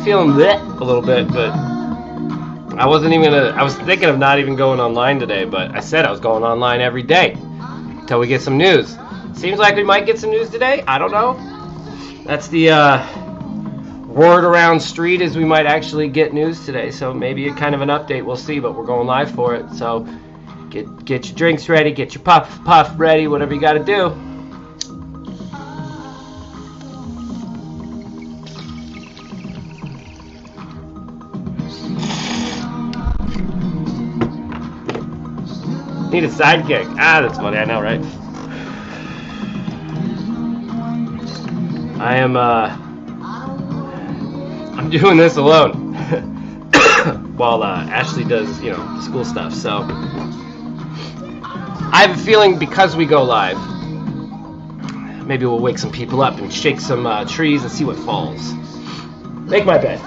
feeling bleh a little bit, but I wasn't even I was thinking of not even going online today, but I said I was going online every day until we get some news. Seems like we might get some news today. I don't know. That's the word around street is we might actually get news today, so maybe a kind of an update. We'll see, but we're going live for it. So get your drinks ready, get your puff ready, whatever you got to do. Need a sidekick. Ah, that's funny. I know, right? I'm doing this alone while Ashley does, school stuff. So I have a feeling because we go live, maybe we'll wake some people up and shake some trees and see what falls. Make my bed.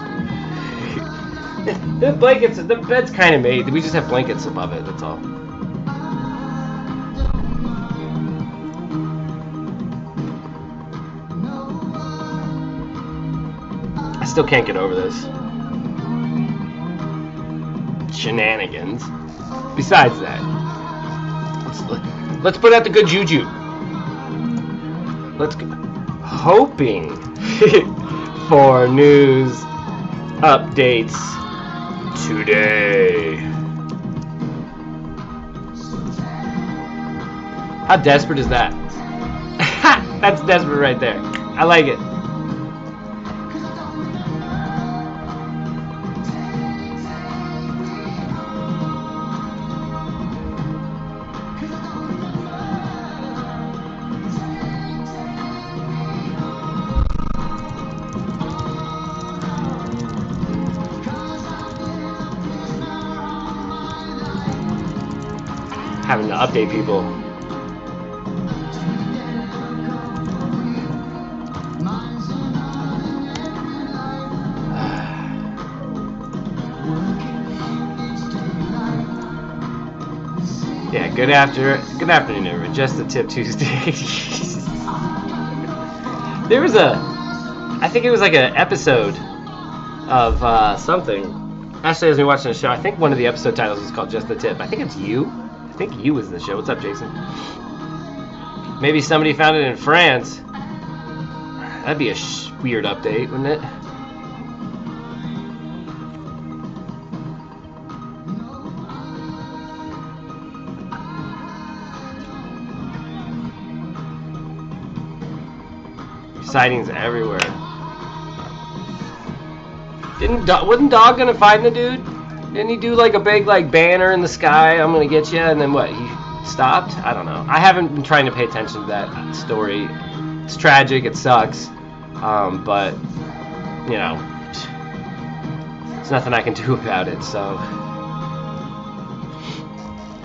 The bed's kind of made. We just have blankets above it. That's all. I still can't get over this. Shenanigans. Besides that, let's put out the good juju. Let's go. Hoping for news updates today. How desperate is that? That's desperate right there. I like it. Having to update people. Yeah, good afternoon, everyone. Just the tip Tuesday. There was I think it was like an episode of something. Ashley has been watching the show. I think one of the episode titles is called Just the Tip. I think it's You. I think You was in the show. What's up, Jason? Maybe somebody found it in France. That'd be a weird update, wouldn't it? Sightings everywhere. Wasn't Dog gonna find the dude? Didn't he do like a big banner in the sky? I'm gonna get you, and then what? He stopped? I don't know. I haven't been trying to pay attention to that story. It's tragic. It sucks. But there's nothing I can do about it. So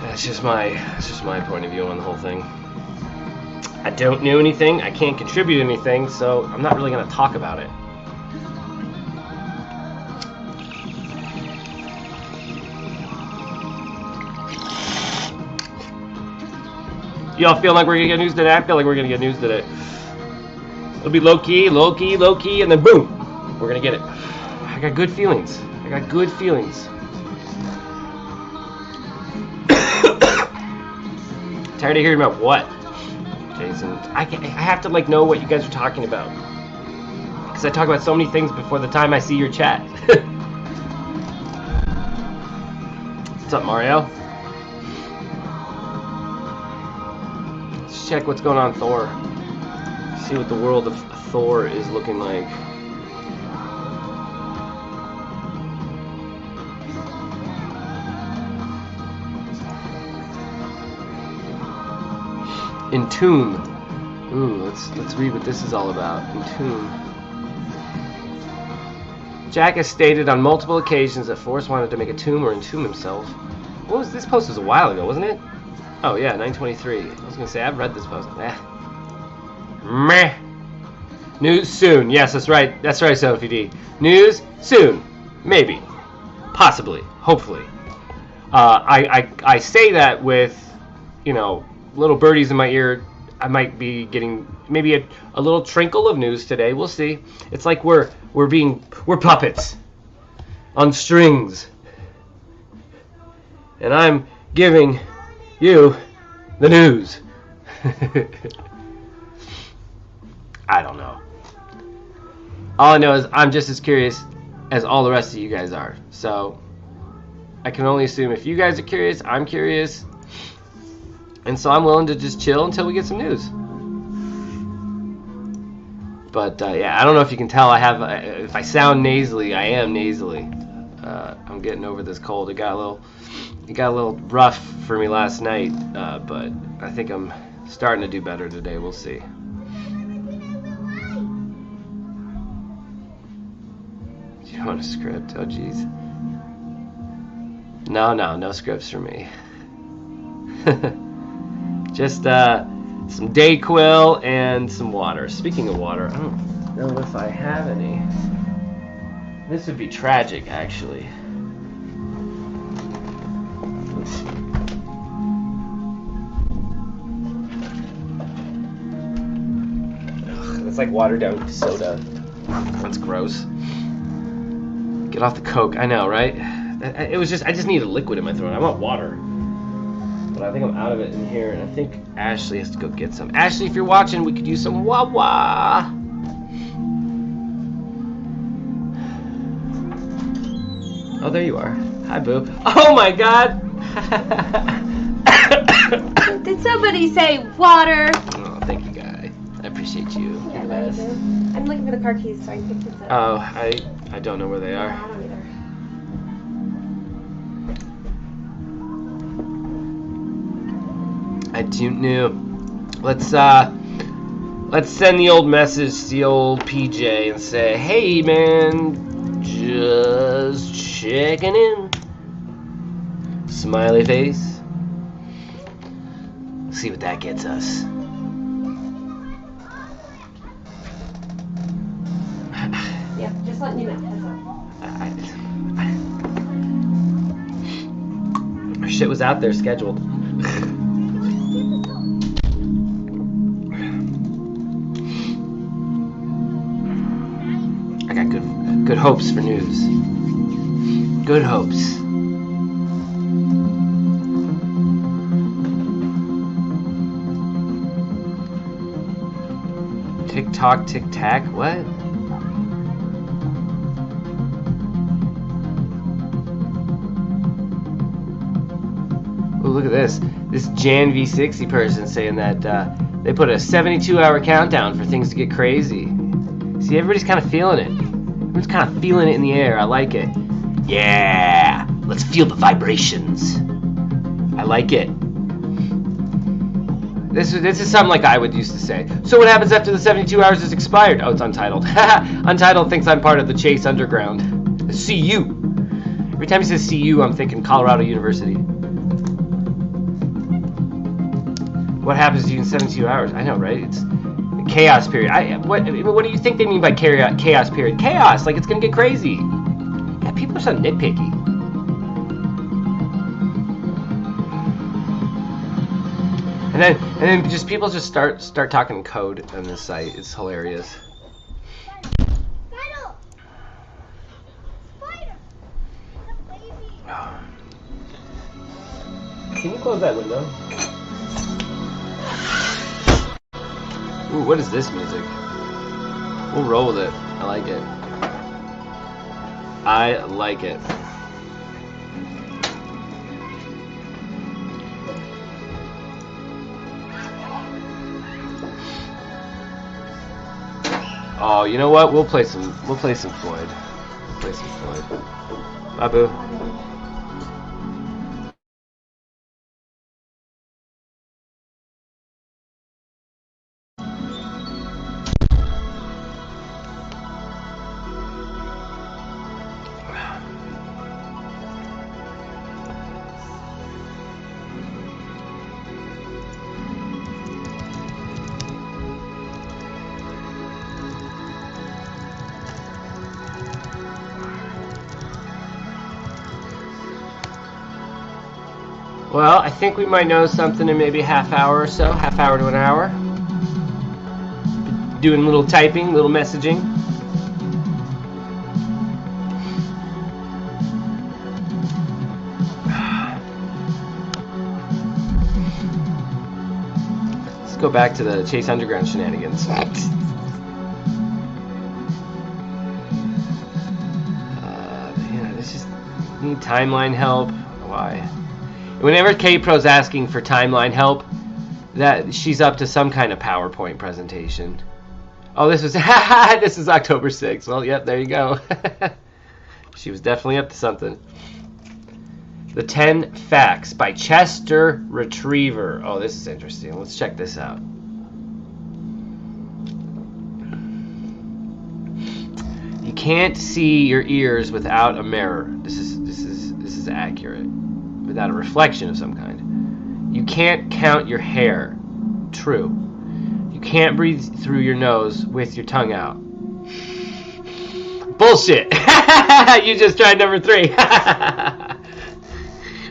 that's just my point of view on the whole thing. I don't know anything. I can't contribute anything, so I'm not really gonna talk about it. Y'all feel like we're gonna get news today? I feel like we're gonna get news today. It'll be low key, and then boom, we're gonna get it. I got good feelings. Tired of hearing about what, Jason? I have to know what you guys are talking about, because I talk about so many things before the time I see your chat. What's up, Mario? Check what's going on Thor. See what the world of Thor is looking like. Entomb. Ooh, let's read what this is all about. Entomb. Jack has stated on multiple occasions that Forrest wanted to make a tomb or entomb himself. What was this post? Was a while ago, wasn't it? Oh yeah, 923. I was gonna say I've read this post. Meh. News soon. Yes, that's right. That's right, Sophie D. News soon. Maybe. Possibly. Hopefully. I say that with, little birdies in my ear I might be getting maybe a little trinkle of news today. We'll see. It's like we're puppets on strings, and I'm giving you the news. I don't know. All I know is I'm just as curious as all the rest of you guys are. So I can only assume if you guys are curious, I'm curious. And so I'm willing to just chill until we get some news. But yeah, I don't know if you can tell. If I sound nasally, I am nasally. I'm getting over this cold. It got a little rough for me last night, but I think I'm starting to do better today. We'll see. Do you want a script? Oh, jeez. No scripts for me. Just some Dayquil and some water. Speaking of water, I don't know if I have any. This would be tragic, actually. Let's see. Ugh, that's like watered down soda. That's gross. Get off the Coke. I know, right? I just need a liquid in my throat. I want water. But I think I'm out of it in here, and I think Ashley has to go get some. Ashley, if you're watching, we could use some Wawa. Oh, there you are. Hi, Boo. Oh my God! Did somebody say water? Oh, thank you, guy. I appreciate you. Yeah, I'm looking for the car keys so I can pick this up. Oh, I don't know where they are. I don't either. I don't know. Let's send the old message to the old PJ and say, hey man, just checking in. Smiley face. See what that gets us. Yeah, just letting you know. That's all. Our shit was out there scheduled. I got good hopes for news. Good hopes. Tick-tock, tic-tac, what? Oh, look at this. This Jan V60 person saying that they put a 72-hour countdown for things to get crazy. See, everybody's kind of feeling it. Everyone's kind of feeling it in the air. I like it. Yeah! Let's feel the vibrations. I like it. This is something like I would used to say. So what happens after the 72 hours is expired? Oh, it's Untitled. Untitled thinks I'm part of the Chase Underground. CU. Every time he says CU, I'm thinking Colorado University. What happens to you in 72 hours? I know, right? It's a chaos period. What do you think they mean by chaos period? Chaos, like it's gonna get crazy. Yeah, people are so nitpicky. And then just people just start talking code on this site. It's hilarious. Can you close that window? Ooh, what is this music? We'll roll with it. I like it. I like it. Oh, you know what? We'll play some Floyd. We'll play some Floyd. Babu. Well, I think we might know something in maybe a half hour or so, half hour to an hour. doing a little typing, little messaging. Let's go back to the Chase Underground shenanigans. Need timeline help. Why? Whenever K-Pro's asking for timeline help, that she's up to some kind of PowerPoint presentation. Oh, this was this is October 6th. Well, yep, there you go. She was definitely up to something. The 10 Facts by Chester Retriever. Oh, this is interesting. Let's check this out. You can't see your ears without a mirror. This is accurate. Without a reflection of some kind. You can't count your hair. True. You can't breathe through your nose with your tongue out. Bullshit. You just tried number 3.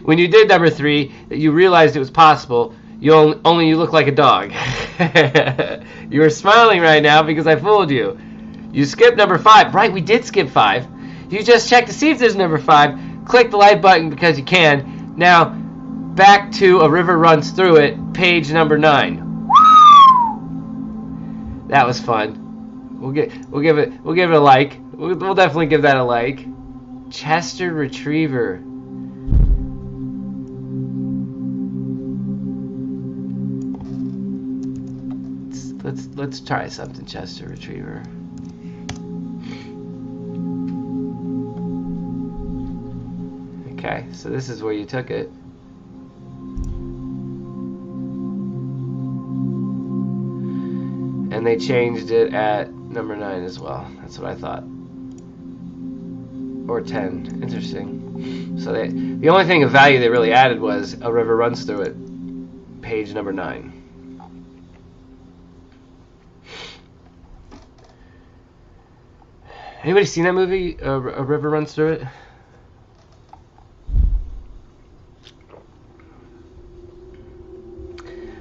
When you did number 3, you realized it was possible. You look like a dog. You are smiling right now because I fooled you. You skipped number 5. Right, we did skip 5. You just check to see if there's number 5. Click the like button because you can. Now, back to A River Runs Through It, page number 9. That was fun. We'll give it a like. We'll definitely give that a like. Chester Retriever. Let's try something, Chester Retriever. Okay, so this is where you took it. And they changed it at number 9 as well. That's what I thought. Or 10. Interesting. So the only thing of value they really added was A River Runs Through It, page number 9. Anybody seen that movie, A River Runs Through It?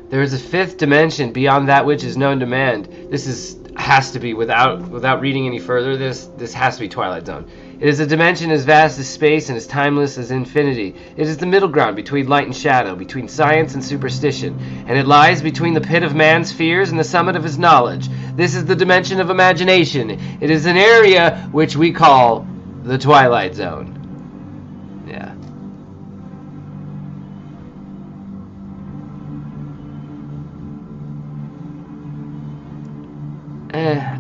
There is a 5th dimension beyond that which is known to man. This has to be, without reading any further, this has to be Twilight Zone. It is a dimension as vast as space and as timeless as infinity. It is the middle ground between light and shadow, between science and superstition, and it lies between the pit of man's fears and the summit of his knowledge. This is the dimension of imagination. It is an area which we call the Twilight Zone. Yeah.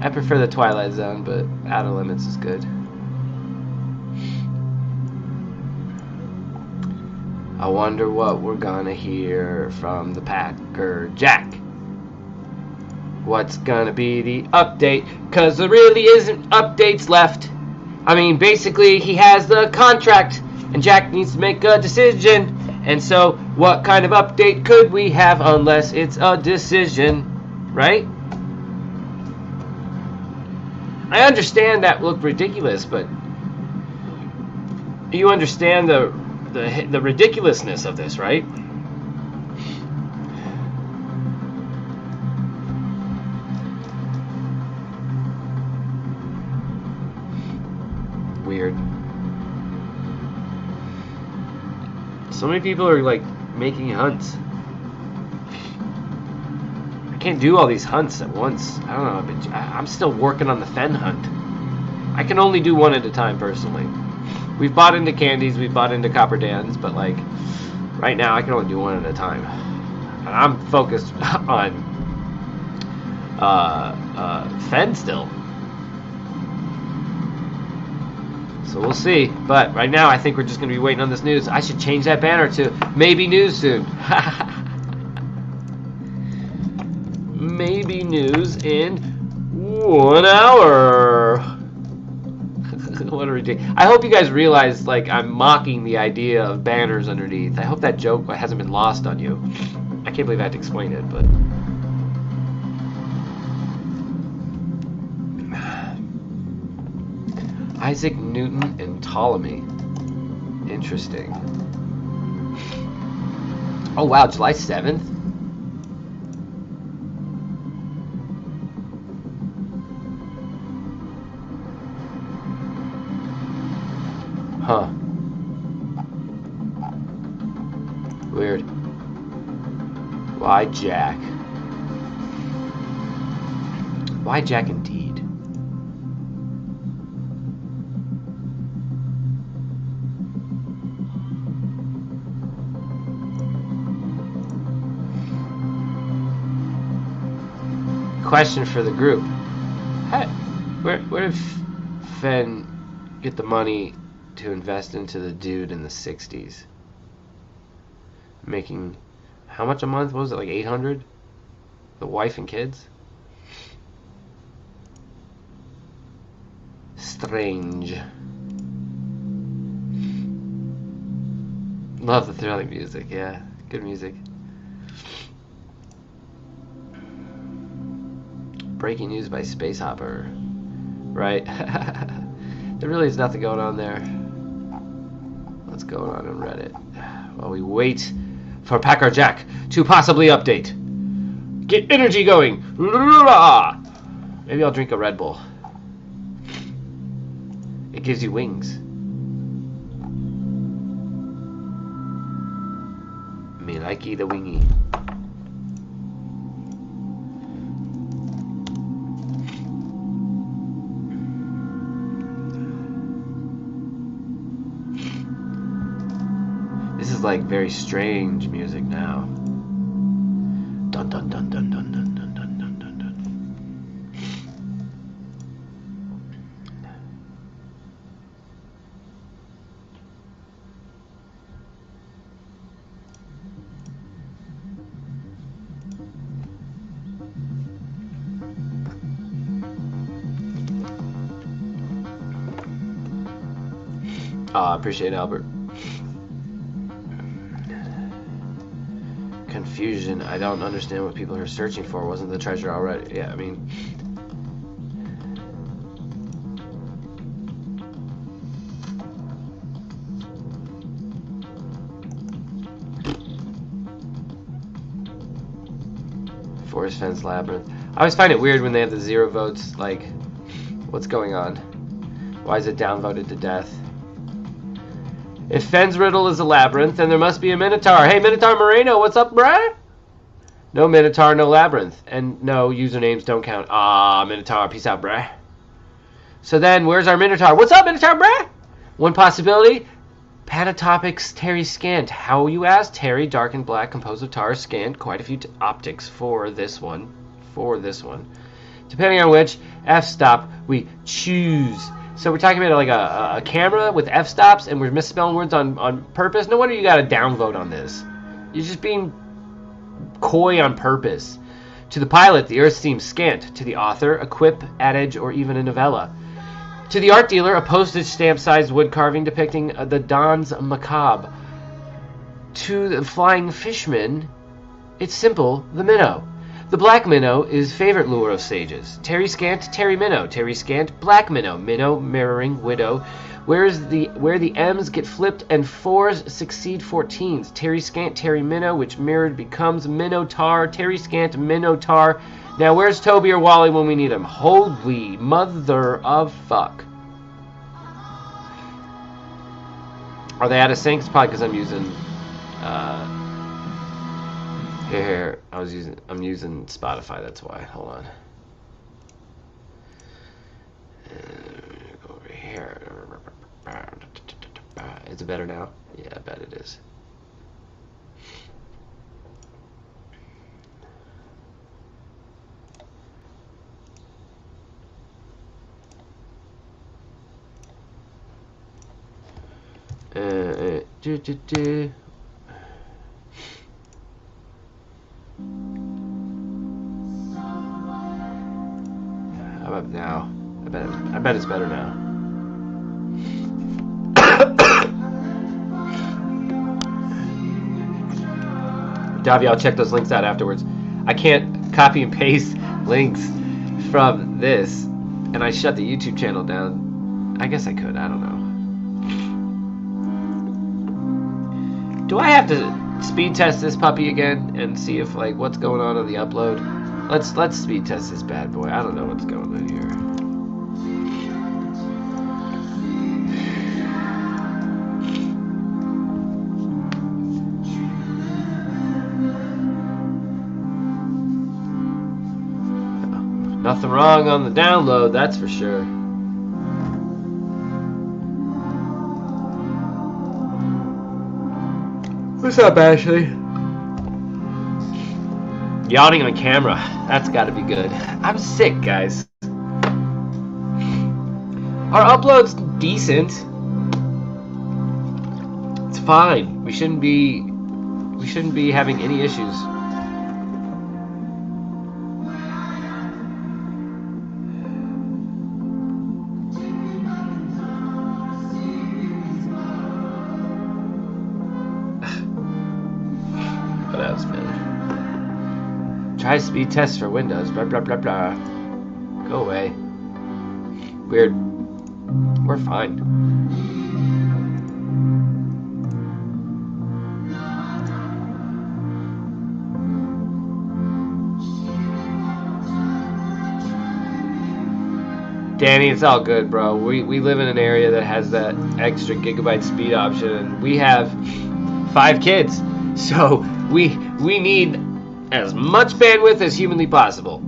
I prefer the Twilight Zone, but Outer Limits is good. I wonder what we're gonna hear from the Packer Jack. What's gonna be the update? 'Cause there really isn't updates left. I mean, basically, he has the contract, and Jack needs to make a decision. And so, what kind of update could we have unless it's a decision, right? I understand that looked ridiculous, but you understand the ridiculousness of this, right? Weird. So many people are like making hunts. I can't do all these hunts at once. I don't know, but I'm still working on the Fenn hunt. I can only do one at a time, personally. We've bought into candies, we've bought into copper dans, but like right now I can only do one at a time. And I'm focused on Fenn still. So we'll see. But right now I think we're just going to be waiting on this news. I should change that banner to maybe news soon. Maybe news in 1 hour. What a ridiculous. I hope you guys realize, like, I'm mocking the idea of banners underneath. I hope that joke hasn't been lost on you. I can't believe I had to explain it, but... Isaac Newton and Ptolemy. Interesting. Oh, wow, July 7th? Weird. Why Jack? Why Jack indeed? Question for the group. Hey, where did Fenn get the money to invest into the dude in the 60s? Making how much a month? What was it, like 800? The wife and kids? Strange. Love the thrilling music, yeah. Good music. Breaking news by Space Hopper. Right. There really is nothing going on there. What's going on Reddit? While we wait for Packer Jack to possibly update. Get energy going. Maybe I'll drink a Red Bull. It gives you wings. Me likey the wingy. This is like very strange music now. Dun dun dun dun dun dun dun dun dun dun dun. I appreciate Albert. Confusion. I don't understand what people are searching for. Wasn't the treasure already? Yeah, I mean... Forest Fence Labyrinth. I always find it weird when they have the 0 votes. Like, what's going on? Why is it downvoted to death? If Fenn's riddle is a labyrinth, then there must be a Minotaur. Hey, Minotaur Moreno, what's up, bruh? No Minotaur, no labyrinth. And no, usernames don't count. Ah, Minotaur, peace out, bruh. So then, where's our Minotaur? What's up, Minotaur, bruh? One possibility, Panatopics Terry scanned. How, you ask? Terry, dark and black, composed of tar, scanned quite a few optics for this one. Depending on which f-stop we choose. So we're talking about like a camera with f-stops, and we're misspelling words on purpose. No wonder you got a downvote on this. You're just being coy on purpose. To the pilot, the earth seems scant. To the author, a quip, adage, or even a novella. To the art dealer, a postage stamp-sized wood carving depicting the Don's Macabre. To the flying fishman, it's simple, the minnow. The black minnow is favorite lure of sages. Terry scant, Terry minnow. Terry scant, black minnow. Minnow mirroring widow. Where the M's get flipped and 4s succeed 14s. Terry scant, Terry minnow, which mirrored becomes Minotaur. Terry scant, Minotaur. Now where's Toby or Wally when we need him? Holy mother of fuck. Are they out of sync? It's probably because I'm using Here, I'm using Spotify, that's why. Hold on. Go over here. Is it better now? Yeah, I bet it is. How about now? I bet it's better now. Davi, I'll check those links out afterwards. I can't copy and paste links from this, and I shut the YouTube channel down. I guess I could. I don't know. Do I have to speed test this puppy again and see if like what's going on the upload? Let's speed test this bad boy. I don't know what's going on here. Nothing wrong on the download, that's for sure. What's up, Ashley? Yawning on camera. That's got to be good. I'm sick, guys. Our upload's decent. It's fine. We shouldn't be having any issues. What else, man? Try speed test for Windows. Blah blah blah blah. Go away. Weird. We're fine. Danny, it's all good, bro. We live in an area that has that extra gigabyte speed option, and we have 5 kids, so we need as much bandwidth as humanly possible.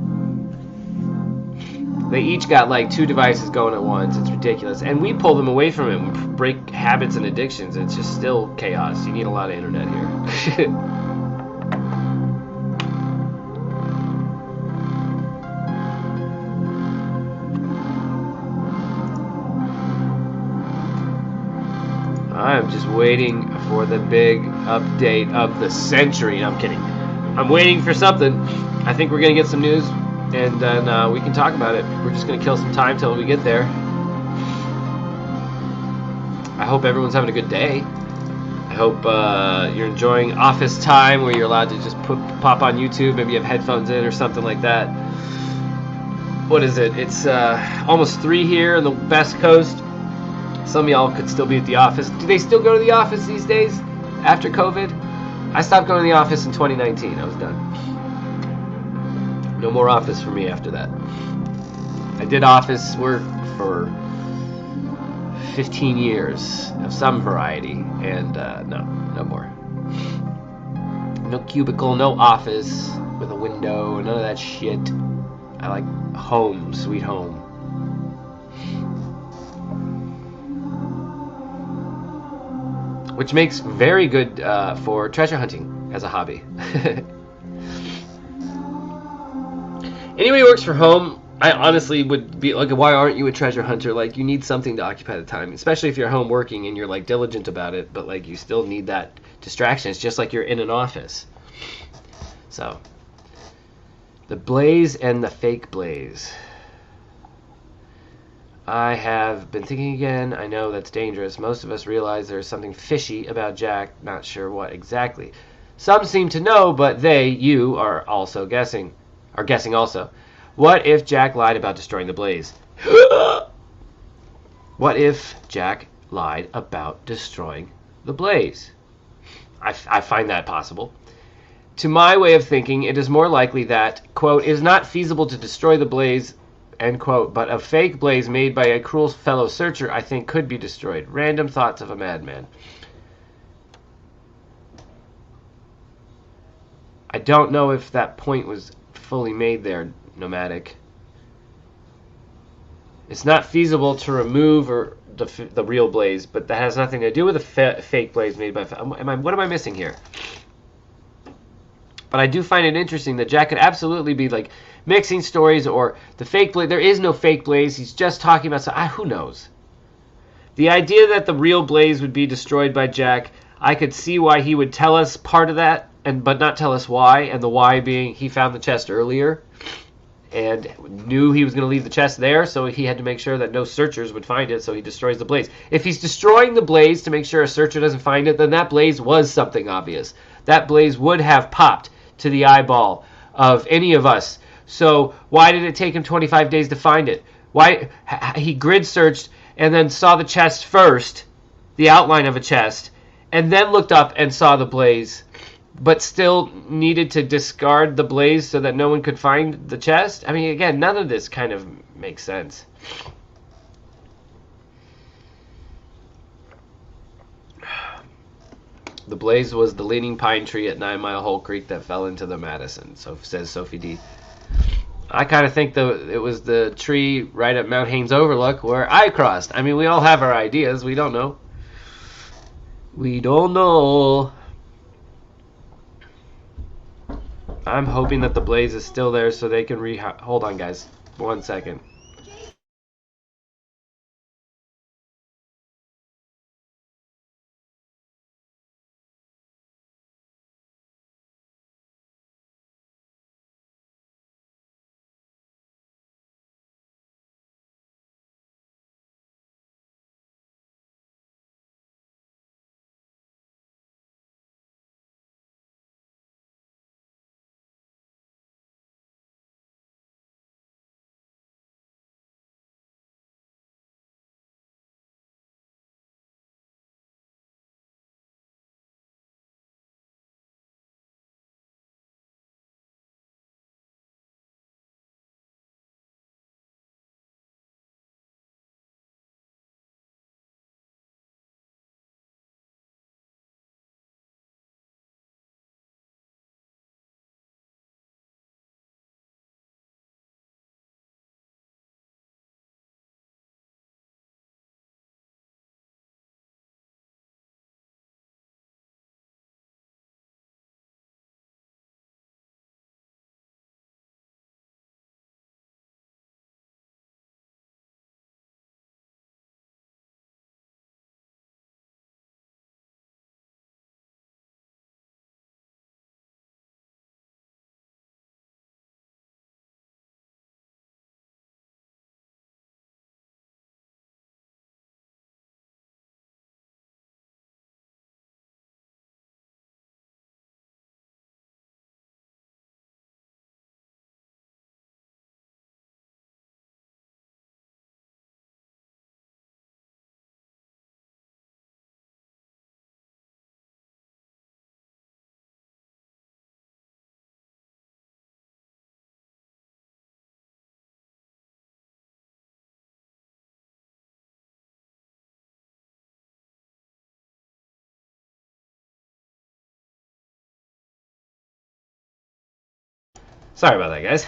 They each got like 2 devices going at once. It's ridiculous, and we pull them away from it. We break habits and addictions. It's just still chaos. You need a lot of internet here. I'm just waiting for the big update of the century. I'm kidding. I'm waiting for something. I think we're going to get some news, and then we can talk about it. We're just going to kill some time till we get there. I hope everyone's having a good day. I hope you're enjoying office time where you're allowed to just pop on YouTube. Maybe you have headphones in or something like that. What is it? It's almost 3 here on the West Coast. Some of y'all could still be at the office. Do they still go to the office these days after COVID? I stopped going to the office in 2019. I was done. No more office for me after that. I did office work for 15 years of some variety, and no more. No cubicle, no office with a window, none of that shit. I like home, sweet home. Which makes very good for treasure hunting as a hobby. Anybody who works from home, I honestly would be like, why aren't you a treasure hunter? Like, you need something to occupy the time, especially if you're home working and you're like diligent about it, but like you still need that distraction. It's just like you're in an office. So, the blaze and the fake blaze. I have been thinking again. I know that's dangerous. Most of us realize there's something fishy about Jack. Not sure what exactly. Some seem to know, but you, are also guessing. Are guessing also. What if Jack lied about destroying the blaze? What if Jack lied about destroying the blaze? I find that possible. To my way of thinking, it is more likely that, quote, it is not feasible to destroy the blaze, end quote, but a fake blaze made by a cruel fellow searcher, I think, could be destroyed. Random thoughts of a madman. I don't know if that point was fully made there, Nomadic. It's not feasible to remove the real blaze, but that has nothing to do with a fake blaze made by... what am I missing here? But I do find it interesting that Jack could absolutely be like mixing stories, or the fake blaze. There is no fake blaze. He's just talking about who knows. The idea that the real blaze would be destroyed by Jack, I could see why he would tell us part of that, but not tell us why. And the why being he found the chest earlier and knew he was going to leave the chest there, so he had to make sure that no searchers would find it, so he destroys the blaze. If he's destroying the blaze to make sure a searcher doesn't find it, then that blaze was something obvious. That blaze would have popped to the eyeball of any of us. So why did it take him 25 days to find it? Why he grid searched and then saw the chest first, the outline of a chest, and then looked up and saw the blaze, but still needed to discard the blaze so that no one could find the chest? I mean, again, none of this kind of makes sense. The blaze was the leaning pine tree at 9 Mile Hole Creek that fell into the Madison, so says Sophie D. I kind of think it was the tree right at Mount Haines Overlook where I crossed. I mean, we all have our ideas. We don't know. We don't know. I'm hoping that the blaze is still there so they can hold on, guys. 1 second. Sorry about that, guys.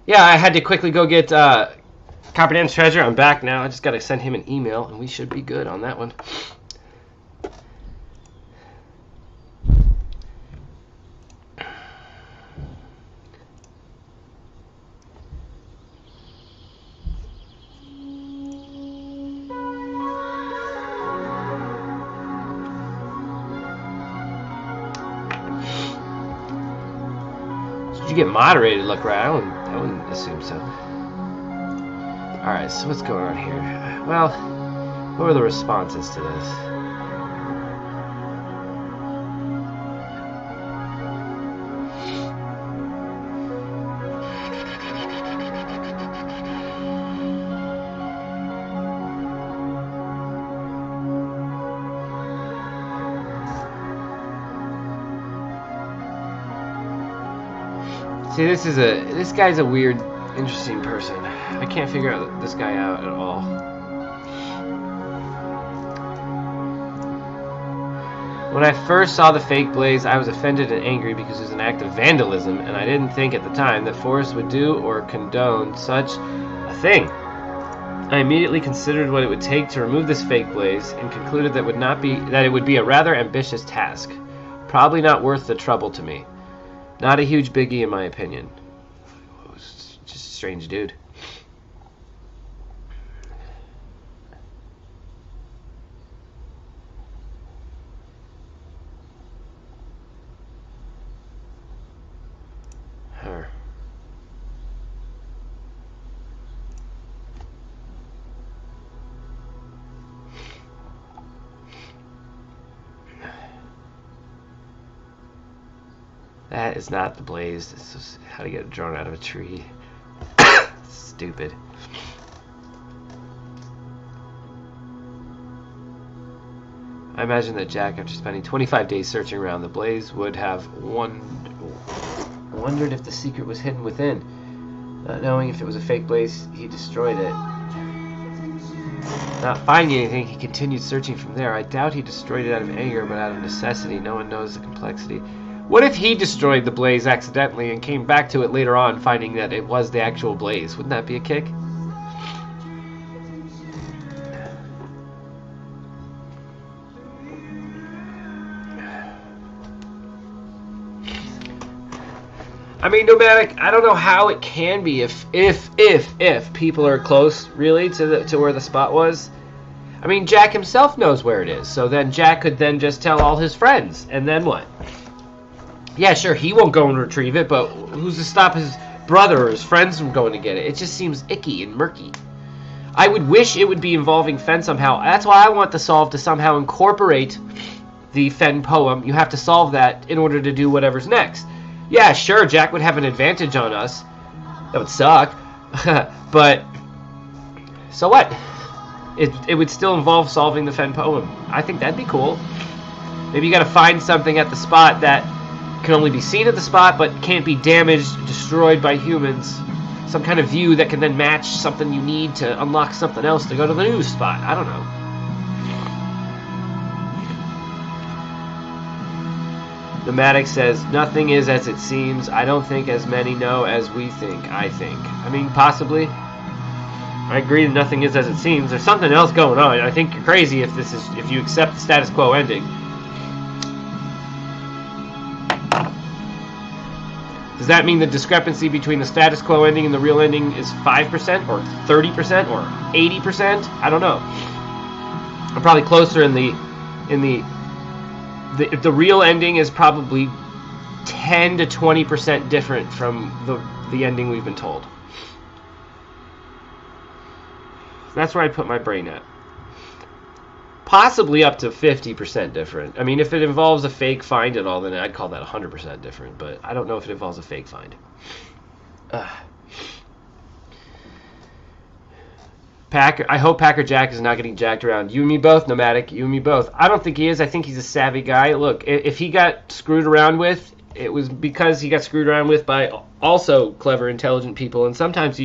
Yeah, I had to quickly go get Copper Dan's treasure. I'm back now. I just got to send him an email, and we should be good on that one. Did you get moderated, look right? I wouldn't assume so. Alright, so what's going on here? Well, what were the responses to this? See, this guy's a weird, interesting person. I can't figure out this guy out at all. When I first saw the fake blaze, I was offended and angry because it was an act of vandalism, and I didn't think at the time that Forrest would do or condone such a thing. I immediately considered what it would take to remove this fake blaze and concluded that it would be a rather ambitious task. Probably not worth the trouble to me. Not a huge biggie in my opinion. Just a strange dude. Her. That is not the blaze. This is how to get a drone out of a tree. Stupid. I imagine that Jack, after spending 25 days searching around the blaze, would have wondered if the secret was hidden within. Not knowing if it was a fake blaze, he destroyed it. Not finding anything, he continued searching from there. I doubt he destroyed it out of anger, but out of necessity. No one knows the complexity What if he destroyed the blaze accidentally and came back to it later on, finding that it was the actual blaze? Wouldn't that be a kick? I mean, Nomadic, I don't know how it can be if people are close, really, to where the spot was. I mean, Jack himself knows where it is, so then Jack could then just tell all his friends, and then what? Yeah, sure, he won't go and retrieve it, but who's to stop his brother or his friends from going to get it? It just seems icky and murky. I would wish it would be involving Fenn somehow. That's why I want the solve to somehow incorporate the Fenn poem. You have to solve that in order to do whatever's next. Yeah, sure, Jack would have an advantage on us. That would suck. But, so what? It would still involve solving the Fenn poem. I think that'd be cool. Maybe you gotta find something at the spot that can only be seen at the spot, but can't be damaged, destroyed by humans. Some kind of view that can then match something you need to unlock something else to go to the new spot. I don't know. Nomadic says, nothing is as it seems. I don't think as many know as we think. I mean, possibly. I agree that nothing is as it seems. There's something else going on. I think you're crazy if you accept the status quo ending. Does that mean the discrepancy between the status quo ending and the real ending is 5% or 30% or 80%? I don't know. I'm probably closer in the real ending is probably 10 to 20% different from the ending we've been told. That's where I put my brain at. Possibly up to 50% different. I mean, if it involves a fake find at all, then I'd call that 100% different. But I don't know if it involves a fake find. I hope Packer Jack is not getting jacked around. You and me both, Nomadic. You and me both. I don't think he is. I think he's a savvy guy. Look, if he got screwed around with, it was because he got screwed around with by also clever, intelligent people. And sometimes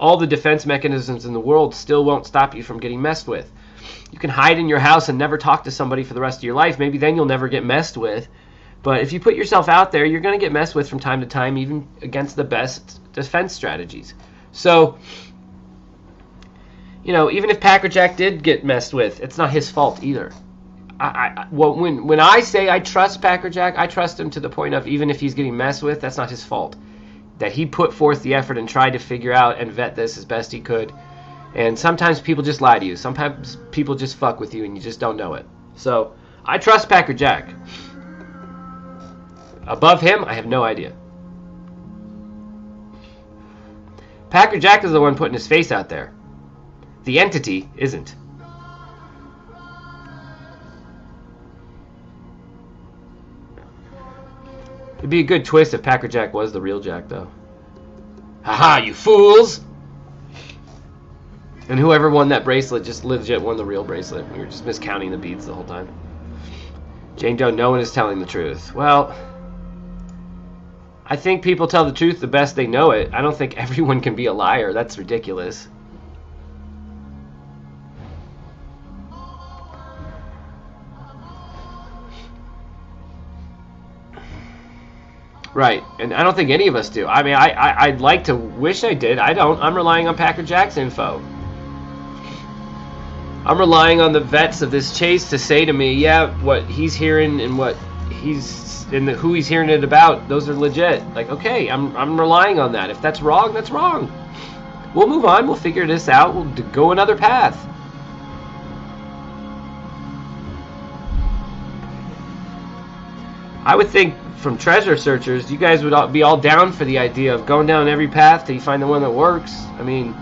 all the defense mechanisms in the world still won't stop you from getting messed with. You can hide in your house and never talk to somebody for the rest of your life. Maybe then you'll never get messed with. But if you put yourself out there, you're going to get messed with from time to time, even against the best defense strategies. So, you know, even if Packer Jack did get messed with, it's not his fault either. When I say I trust Packer Jack, I trust him to the point of even if he's getting messed with, that's not his fault. That he put forth the effort and tried to figure out and vet this as best he could. And sometimes people just lie to you. Sometimes people just fuck with you and you just don't know it. So, I trust Packer Jack. Above him, I have no idea. Packer Jack is the one putting his face out there. The entity isn't. It'd be a good twist if Packer Jack was the real Jack, though. Haha, you fools! And whoever won that bracelet just legit won the real bracelet. We were just miscounting the beads the whole time. Jane Doe, no one is telling the truth. Well, I think people tell the truth the best they know it. I don't think everyone can be a liar. That's ridiculous. Right, and I don't think any of us do. I mean, I'd like to wish I did. I don't. I'm relying on Packer Jack's info. I'm relying on the vets of this chase to say to me, yeah, what he's hearing and what he's and who he's hearing it about, those are legit. Like, okay, I'm relying on that. If that's wrong, that's wrong. We'll move on. We'll figure this out. We'll go another path. I would think from treasure searchers, you guys would be all down for the idea of going down every path till you find the one that works. I mean,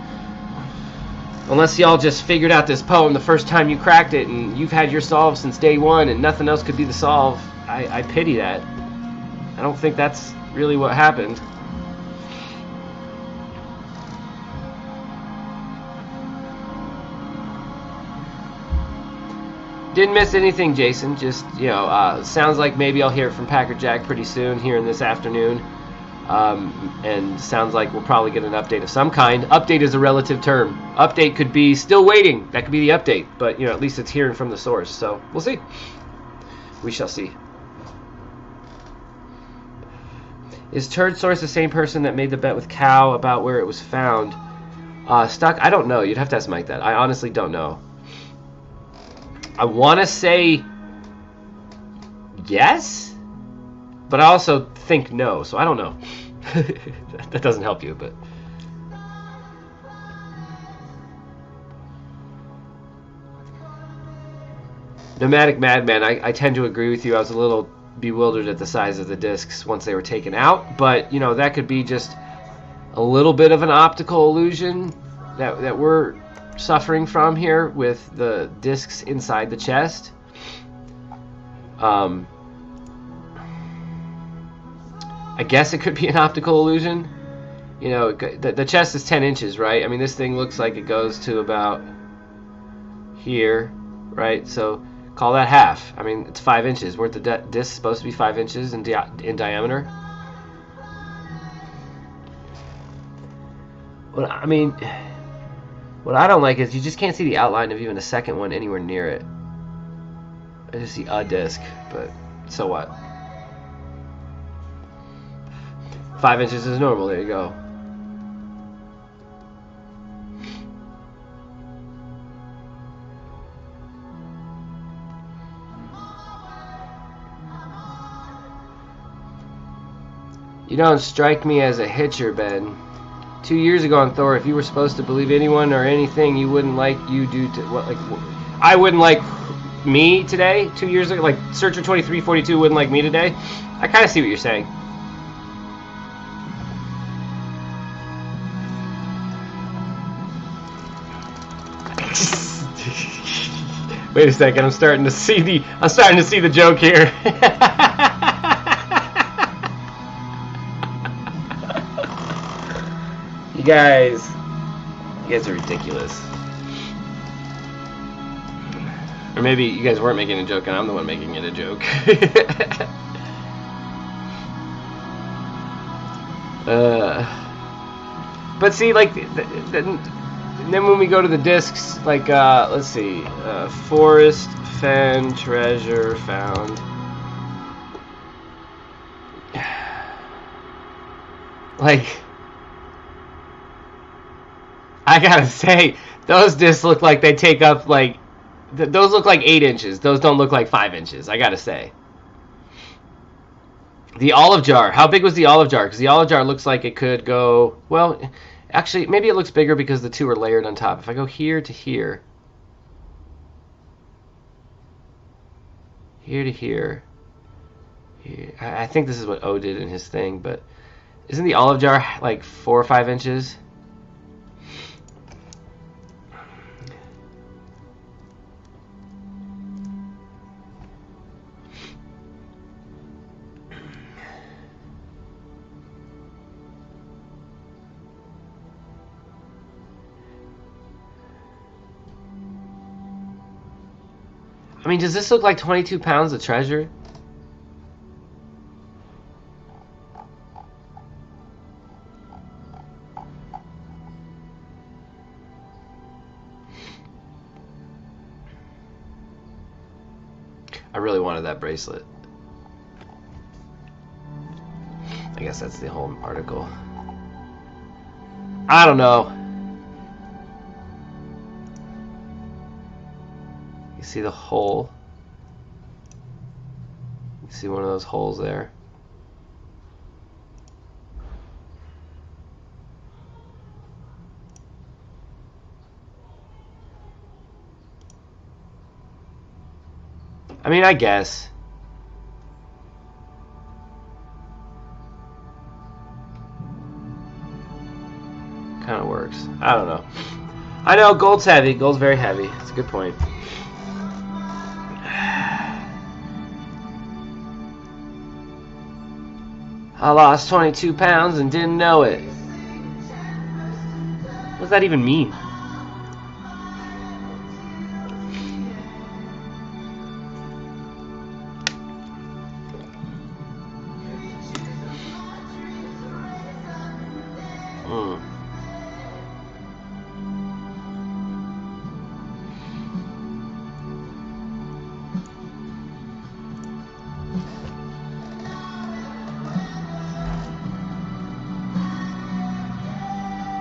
unless y'all just figured out this poem the first time you cracked it and you've had your solve since day one and nothing else could be the solve. I pity that. I don't think that's really what happened. Didn't miss anything, Jason. Just, you know, sounds like maybe I'll hear from Packer Jack pretty soon here in this afternoon. And sounds like we'll probably get an update of some kind. Update is a relative term. Update could be still waiting. That could be the update. But, you know, at least it's hearing from the source. So, we'll see. We shall see. Is turd source the same person that made the bet with Cow about where it was found? Stuck? I don't know. You'd have to ask Mike that. I honestly don't know. I want to say yes, but I also think no, so I don't know. That doesn't help you, but... Nomadic Madman, I tend to agree with you. I was a little bewildered at the size of the discs once they were taken out, but, you know, that could be just a little bit of an optical illusion that we're suffering from here with the discs inside the chest. I guess it could be an optical illusion. You know, the chest is 10 inches, right? I mean, this thing looks like it goes to about here, right? So call that half. I mean, it's 5 inches. Weren't the discs supposed to be 5 inches in diameter? Well, I mean, what I don't like is you just can't see the outline of even a second one anywhere near it. I just see a disc, but so what? 5 inches is normal. There you go. You don't strike me as a hitcher, Ben. 2 years ago on Thor, if you were supposed to believe anyone or anything you wouldn't like, you do to what? Like, I wouldn't like me today. 2 years ago, like Searcher 2342 wouldn't like me today. I kind of see what you're saying. Wait a second, I'm starting to see the joke here. You guys are ridiculous. Or maybe you guys weren't making a joke and I'm the one making it a joke. But see, like, then when we go to the discs, like, let's see, forest, Fenn, treasure found. Like, I gotta say, those discs look like they take up, like, those look like 8 inches. Those don't look like 5 inches, I gotta say. The olive jar. How big was the olive jar? Because the olive jar looks like it could go, well, actually, maybe it looks bigger because the two are layered on top. If I go here to here, here to here, I think this is what O did in his thing, but isn't the olive jar like 4 or 5 inches? I mean, does this look like 22 pounds of treasure? I really wanted that bracelet. I guess that's the whole article. I don't know. You see the hole? You see one of those holes there? I mean, I guess. Kind of works. I don't know. I know gold's heavy. Gold's very heavy. It's a good point. I lost 22 pounds and didn't know it. What does that even mean?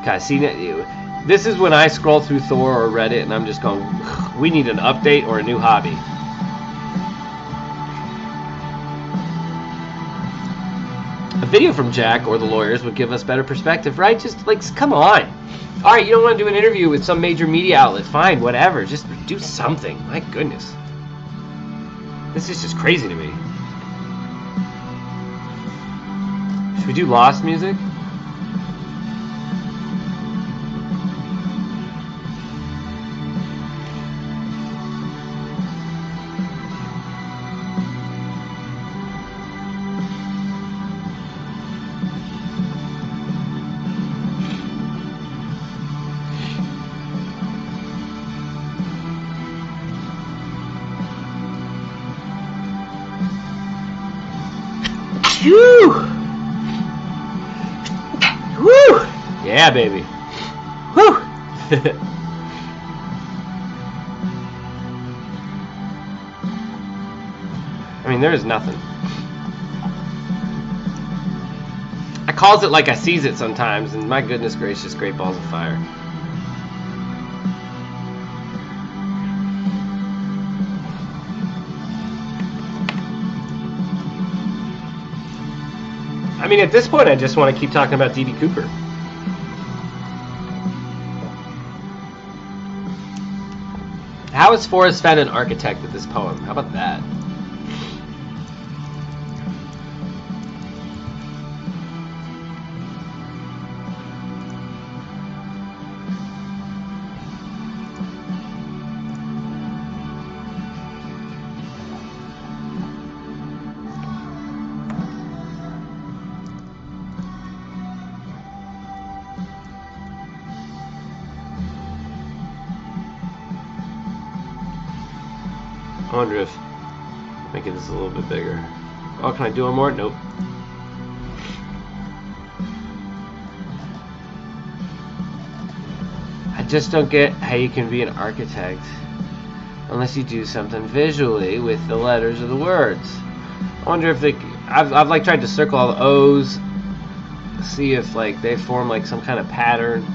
God, see, this is when I scroll through Thor or Reddit and I'm just going, we need an update or a new hobby. A video from Jack or the lawyers would give us better perspective, right? Just, like, come on. All right, you don't want to do an interview with some major media outlet. Fine, whatever. Just do something. My goodness. This is just crazy to me. Should we do Lost music? Woo! Woo! Yeah, baby. Woo! I mean, there is nothing. I calls it like I sees it sometimes, and my goodness gracious, great balls of fire. I mean, at this point, I just want to keep talking about D.B. Cooper. How is Forrest Fenn an architect with this poem? How about that? I wonder if making this a little bit bigger. Oh, can I do one more? Nope. I just don't get how you can be an architect unless you do something visually with the letters or the words. I wonder if they. I've like tried to circle all the O's, see if like they form like some kind of pattern.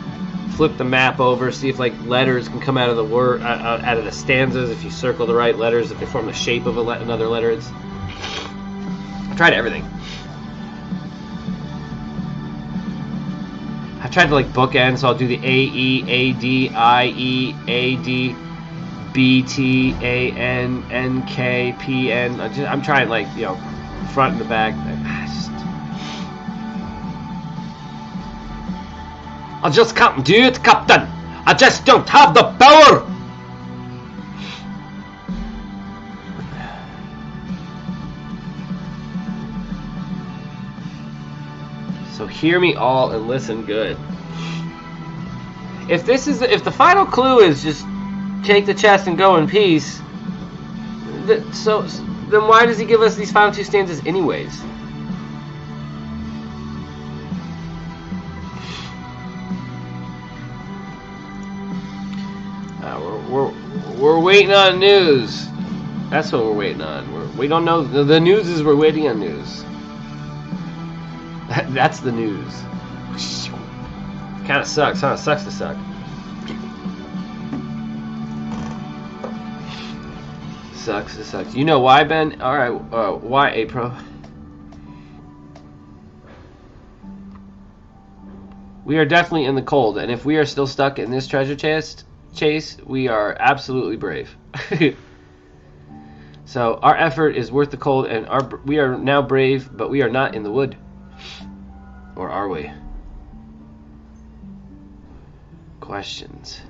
Flip the map over, see if like letters can come out of the word, out of the stanzas. If you circle the right letters, if they form the shape of another letter. I tried everything. I tried to like bookend, so I'll do the A E A D I E A D B T A N N K P N. I'm trying like front and the back. I just can't do it, Captain. I just don't have the power. So hear me all and listen good. If if the final clue is just take the chest and go in peace, then why does he give us these final two stanzas anyways? We're waiting on news. That's what we're waiting on. We don't know. The news is we're waiting on news. That's the news. Kind of sucks, huh? Sucks to suck. Sucks to suck. You know why, Ben? All right. Why, April? We are definitely in the cold, and if we are still stuck in this treasure chase, we are absolutely brave. So our effort is worth the cold, and we are now brave, but we are not in the wood. Or are we? Questions.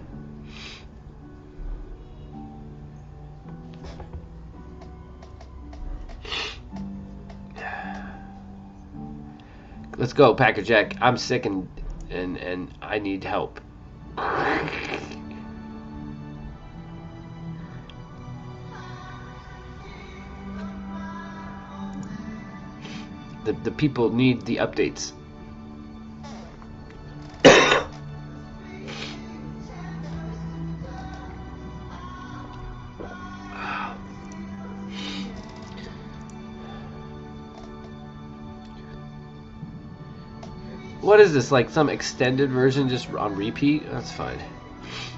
Let's go, Packer Jack. I'm sick and I need help. The people need the updates. What is this? Like some extended version just on repeat? That's fine.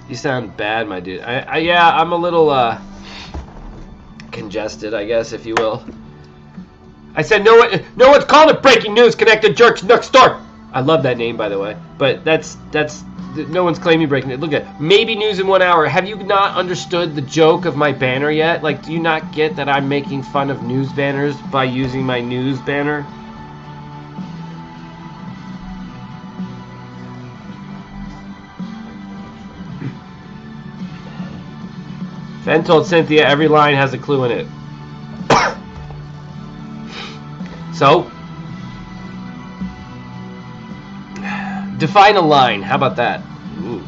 You sound bad, my dude. Yeah, I'm a little congested, I guess, if you will. I said no one's calling it breaking news. Connected jerks next door. I love that name, by the way. But that's no one's claiming breaking it. Look at maybe news in 1 hour. Have you not understood the joke of my banner yet? Like, do you not get that I'm making fun of news banners by using my news banner? Fenn told Cynthia every line has a clue in it. So, define a line. How about that? Ooh.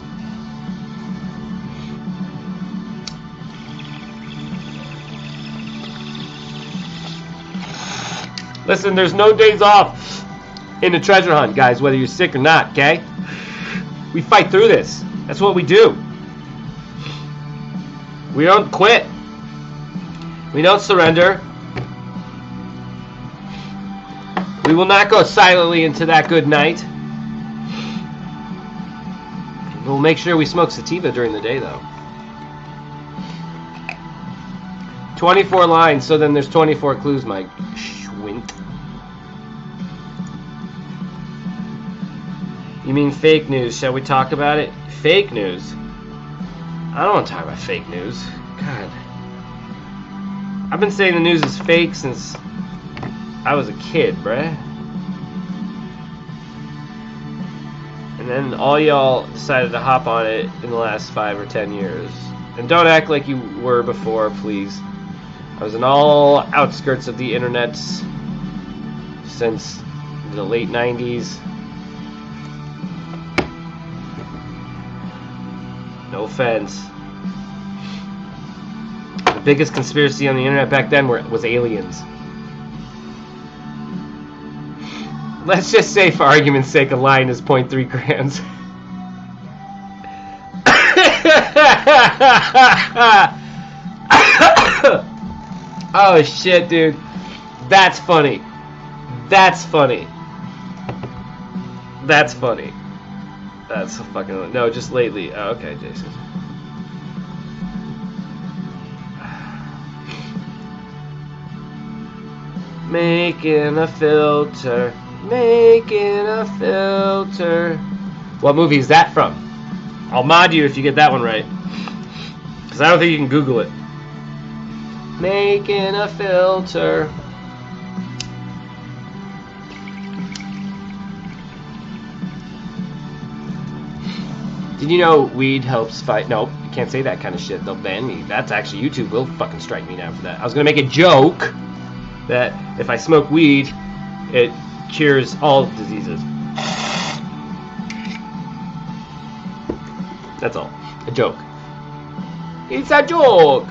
Listen, there's no days off in the treasure hunt, guys, whether you're sick or not, okay? We fight through this. That's what we do. We don't quit. We don't surrender. We will not go silently into that good night. We'll make sure we smoke sativa during the day, though. 24 lines, so then there's 24 clues, Mike. Schwint. You mean fake news? Shall we talk about it? Fake news? I don't want to talk about fake news. God. I've been saying the news is fake since I was a kid, bruh. And then all y'all decided to hop on it in the last 5 or 10 years. And don't act like you were before, please. I was in all outskirts of the internet since the late 90s. No offense. The biggest conspiracy on the internet back then was aliens. Let's just say, for argument's sake, a line is 0.3 grams. Oh shit, dude. That's funny. That's funny. That's funny. That's fucking... No, just lately. Oh, okay, Jason. Making a filter. Making a filter. What movie is that from? I'll mod you if you get that one right. Because I don't think you can Google it. Making a filter. Did you know weed helps fight? No, you can't say that kind of shit. They'll ban me. That's actually, YouTube will fucking strike me down for that. I was going to make a joke that if I smoke weed, it cures all diseases. That's all. A joke. It's a joke.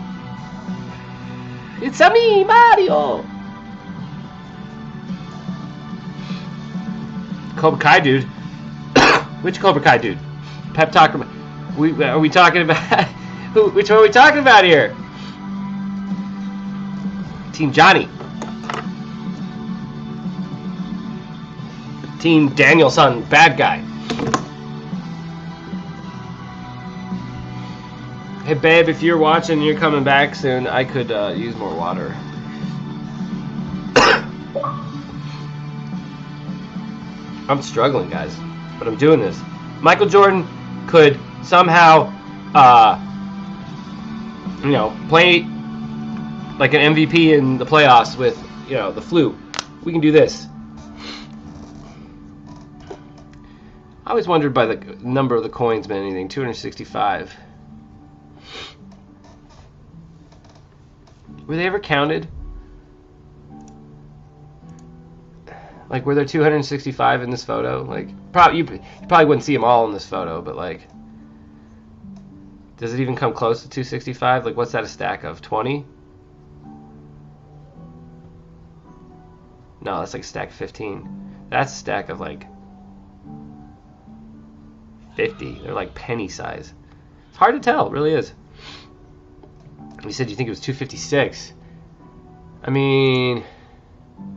It's a me, Mario. Cobra Kai dude. Which Cobra Kai dude? Pep talk. Are we talking about? Which one are we talking about here? Team Johnny. Team Danielson, bad guy. Hey babe, if you're watching and you're coming back soon, I could use more water. I'm struggling, guys, but I'm doing this. Michael Jordan could somehow, play like an MVP in the playoffs with, the flu. We can do this. I always wondered by the number of the coins meant anything. 265. Were they ever counted? Like, were there 265 in this photo? Like, you probably wouldn't see them all in this photo, but like, does it even come close to 265? Like, what's that a stack of? 20? No, that's like a stack of 15. That's a stack of like 50. They're like penny size. It's hard to tell, it really is. You said you think it was 256. I mean,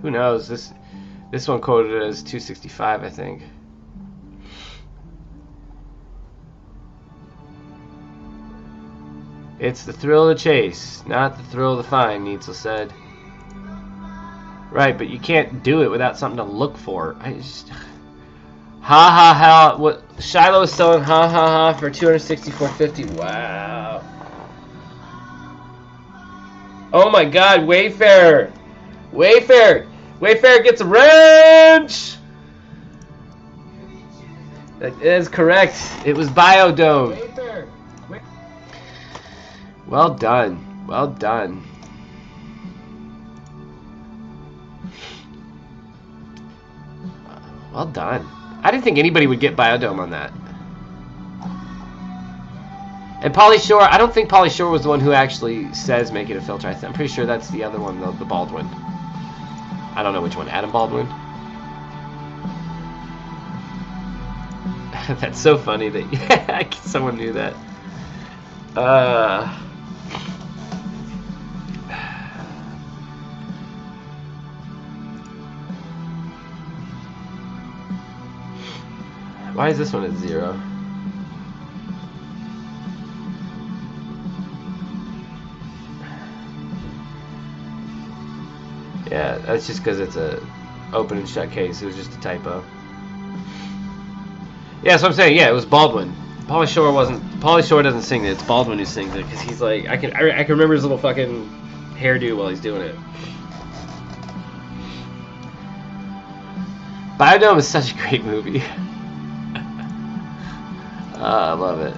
who knows? This one quoted as 265, I think. It's the thrill of the chase, not the thrill of the find, Neitzel said. Right, but you can't do it without something to look for. I just... Ha ha ha. What Shiloh is selling ha ha ha for $264.50. Wow. Oh my god, Wayfarer. Wayfarer gets a wrench. That is correct. It was Biodome. Well done. Well done. Well done. I didn't think anybody would get Biodome on that. And Pauly Shore, I don't think Pauly Shore was the one who actually says make it a filter. I'm pretty sure that's the other one, the Baldwin. I don't know which one. Adam Baldwin? That's so funny that someone knew that. Why is this one at 0? Yeah, that's just because it's a open and shut case. It was just a typo. Yeah, so I'm saying, yeah, it was Baldwin. Pauly Shore wasn't. Pauly Shore doesn't sing it. It's Baldwin who sings it because he's like, I can remember his little fucking hairdo while he's doing it. Biodome is such a great movie. I love it.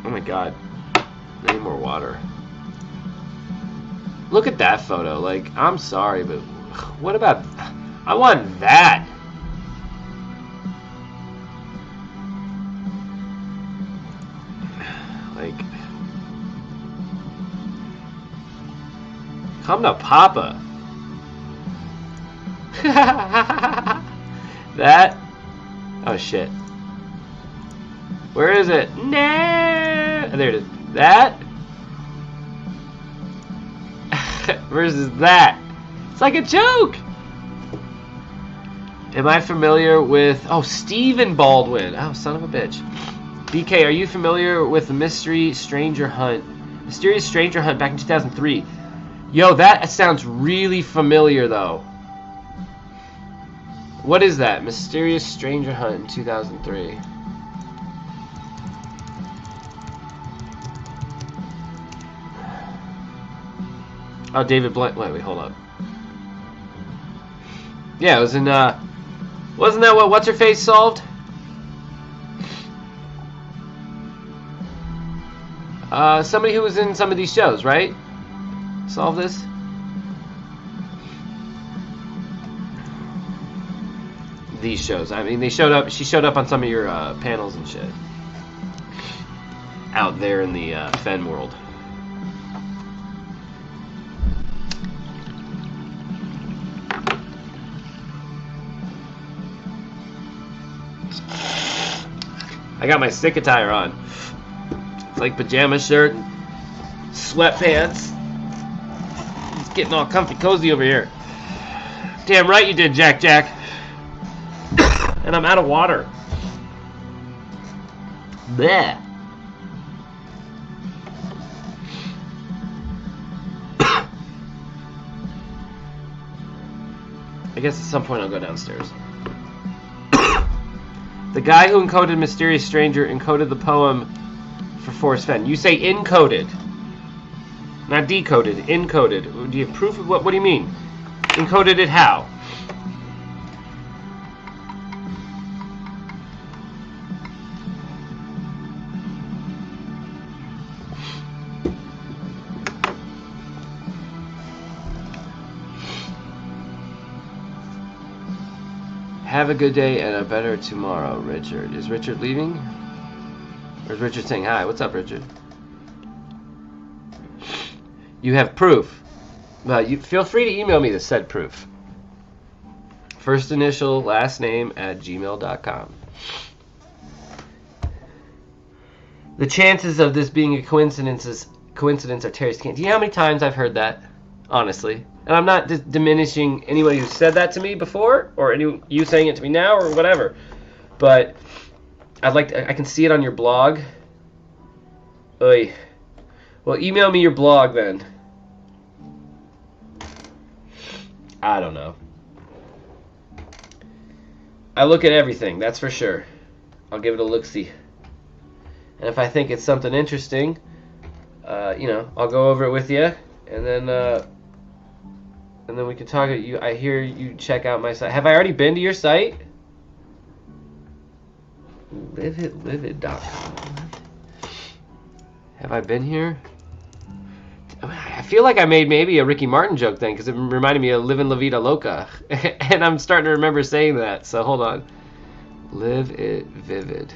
Oh my god. I need more water. Look at that photo. Like, I'm sorry, but what about... I want that. Like... Come to Papa. That? Oh shit. Where is it? Nah. There it is. That? Versus that. It's like a joke. Am I familiar with... Oh, Stephen Baldwin. Oh, son of a bitch. BK, are you familiar with the Mysterious Stranger Hunt back in 2003? Yo, that sounds really familiar, though. What is that? Mysterious Stranger Hunt in 2003. Oh, David Blunt. Wait, hold up. Yeah, it was in, wasn't that what What's-Her-Face solved? Somebody who was in some of these shows, right? Solve this? These shows. I mean, they showed up. She showed up on some of your panels and shit. Out there in the Fenn world. I got my stick attire on. It's like pajama shirt, sweatpants. It's getting all comfy cozy over here. Damn right you did, Jack. And I'm out of water. Bleh. I guess at some point I'll go downstairs. The guy who encoded Mysterious Stranger encoded the poem for Forrest Fenn. You say encoded, not decoded. Encoded. Do you have proof of what? What do you mean? Encoded it how? Have a good day and a better tomorrow, Richard. Is Richard leaving? Or is Richard saying hi? What's up, Richard? You have proof. You feel free to email me the said proof. First initial, last name at gmail.com. The chances of this being a coincidence are Terry's can't. Do you know how many times I've heard that? honestly. And I'm not diminishing anybody who said that to me before, or you saying it to me now, or whatever. But I can see it on your blog. Oy. Well, email me your blog then. I don't know. I look at everything, that's for sure. I'll give it a look-see. And if I think it's something interesting, I'll go over it with you, and then we can talk. I hear you check out my site. Have I already been to your site? Livid.com. Have I been here? I feel like I made maybe a Ricky Martin joke then, because it reminded me of Livin' La Vida Loca. And I'm starting to remember saying that, so hold on. Live It Vivid.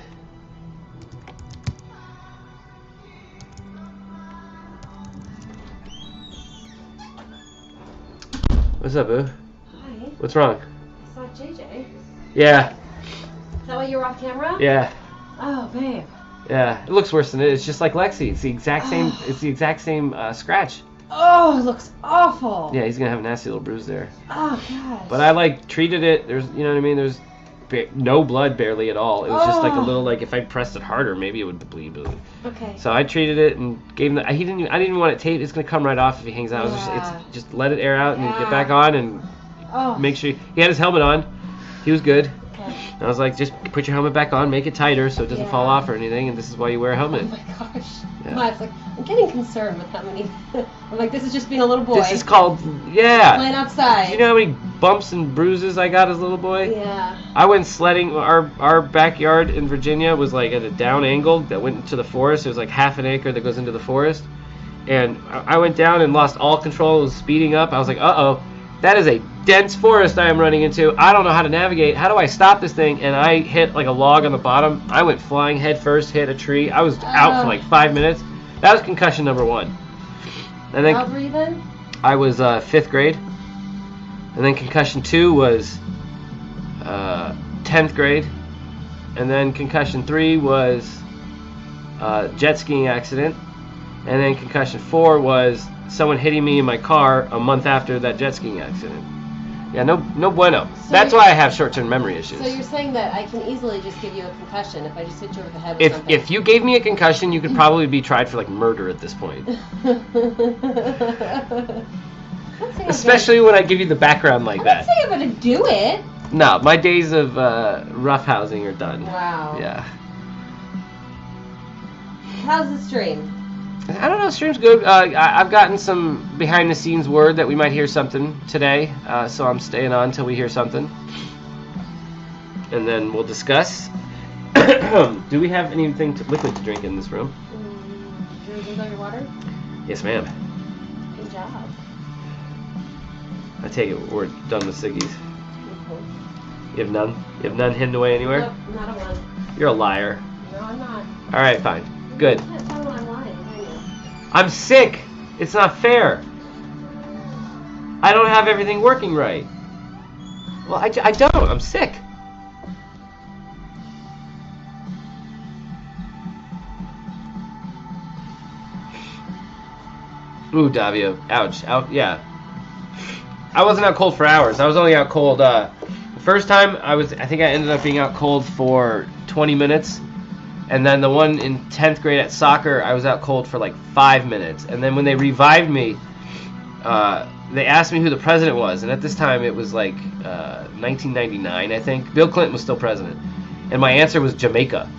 What's up, boo? Hi. What's wrong? I saw JJ. Yeah. Is that why you were off camera? Yeah. Oh, babe. Yeah. It looks worse than it. It's just like Lexi. It's the exact same. It's the exact same scratch. Oh, it looks awful. Yeah, he's gonna have a nasty little bruise there. Oh gosh. But I treated it. There's, you know what I mean. There's no blood barely at all. It was just like a little, like if I pressed it harder, maybe it would bleed. Okay. So I treated it and gave him I didn't even want it taped. It's gonna come right off if he hangs out. Yeah. It's just let it air out and get back on and make sure he had his helmet on. He was good. Okay. And I was like, just put your helmet back on, make it tighter so it doesn't fall off or anything. And this is why you wear a helmet. Oh my gosh. Yeah. I was like, I'm getting concerned with how many. I'm like, this is just being a little boy. This is called Playing outside. Do you know how many bumps and bruises I got as a little boy? Yeah. I went sledding. Our backyard in Virginia was like at a down angle that went into the forest. It was like half an acre that goes into the forest. And I went down and lost all control. It was speeding up. I was like, uh-oh, that is a dense forest I am running into. I don't know how to navigate. How do I stop this thing? And I hit like a log on the bottom. I went flying head first, hit a tree. I was out for like 5 minutes. That was concussion number 1. And then How old were you then? I was 5th grade. And then concussion 2 was 10th grade. And then concussion 3 was jet skiing accident. And then concussion 4 was someone hitting me in my car a month after that jet skiing accident. Yeah, no bueno. So that's why I have short-term memory issues. So you're saying that I can easily just give you a concussion if I just hit you over the head with something? If you gave me a concussion, you could probably be tried for like murder at this point. Especially when I give you the background like that. I'm not saying I'm going to do it. No, my days of roughhousing are done. Wow. Yeah. How's the stream? I don't know, stream's good. I've gotten some behind-the-scenes word that we might hear something today, so I'm staying on until we hear something. And then we'll discuss. Do we have anything liquid to drink in this room? Do you drink your water? Yes, ma'am. Good job. I take it we're done with ciggies. You have none? You have none hidden away anywhere? Nope, not a one. You're a liar. No, I'm not. All right, fine. Good. You can't tell when I'm lying, can you? I'm sick. It's not fair. I don't have everything working right. Well, I don't. I'm sick. Ooh, Davio. Ouch. Out. Yeah. I wasn't out cold for hours. I was only out cold. The first time I think I ended up being out cold for 20 minutes. And then the one in 10th grade at soccer, I was out cold for like 5 minutes. And then when they revived me, they asked me who the president was. And at this time, it was like 1999, I think. Bill Clinton was still president. And my answer was Jamaica.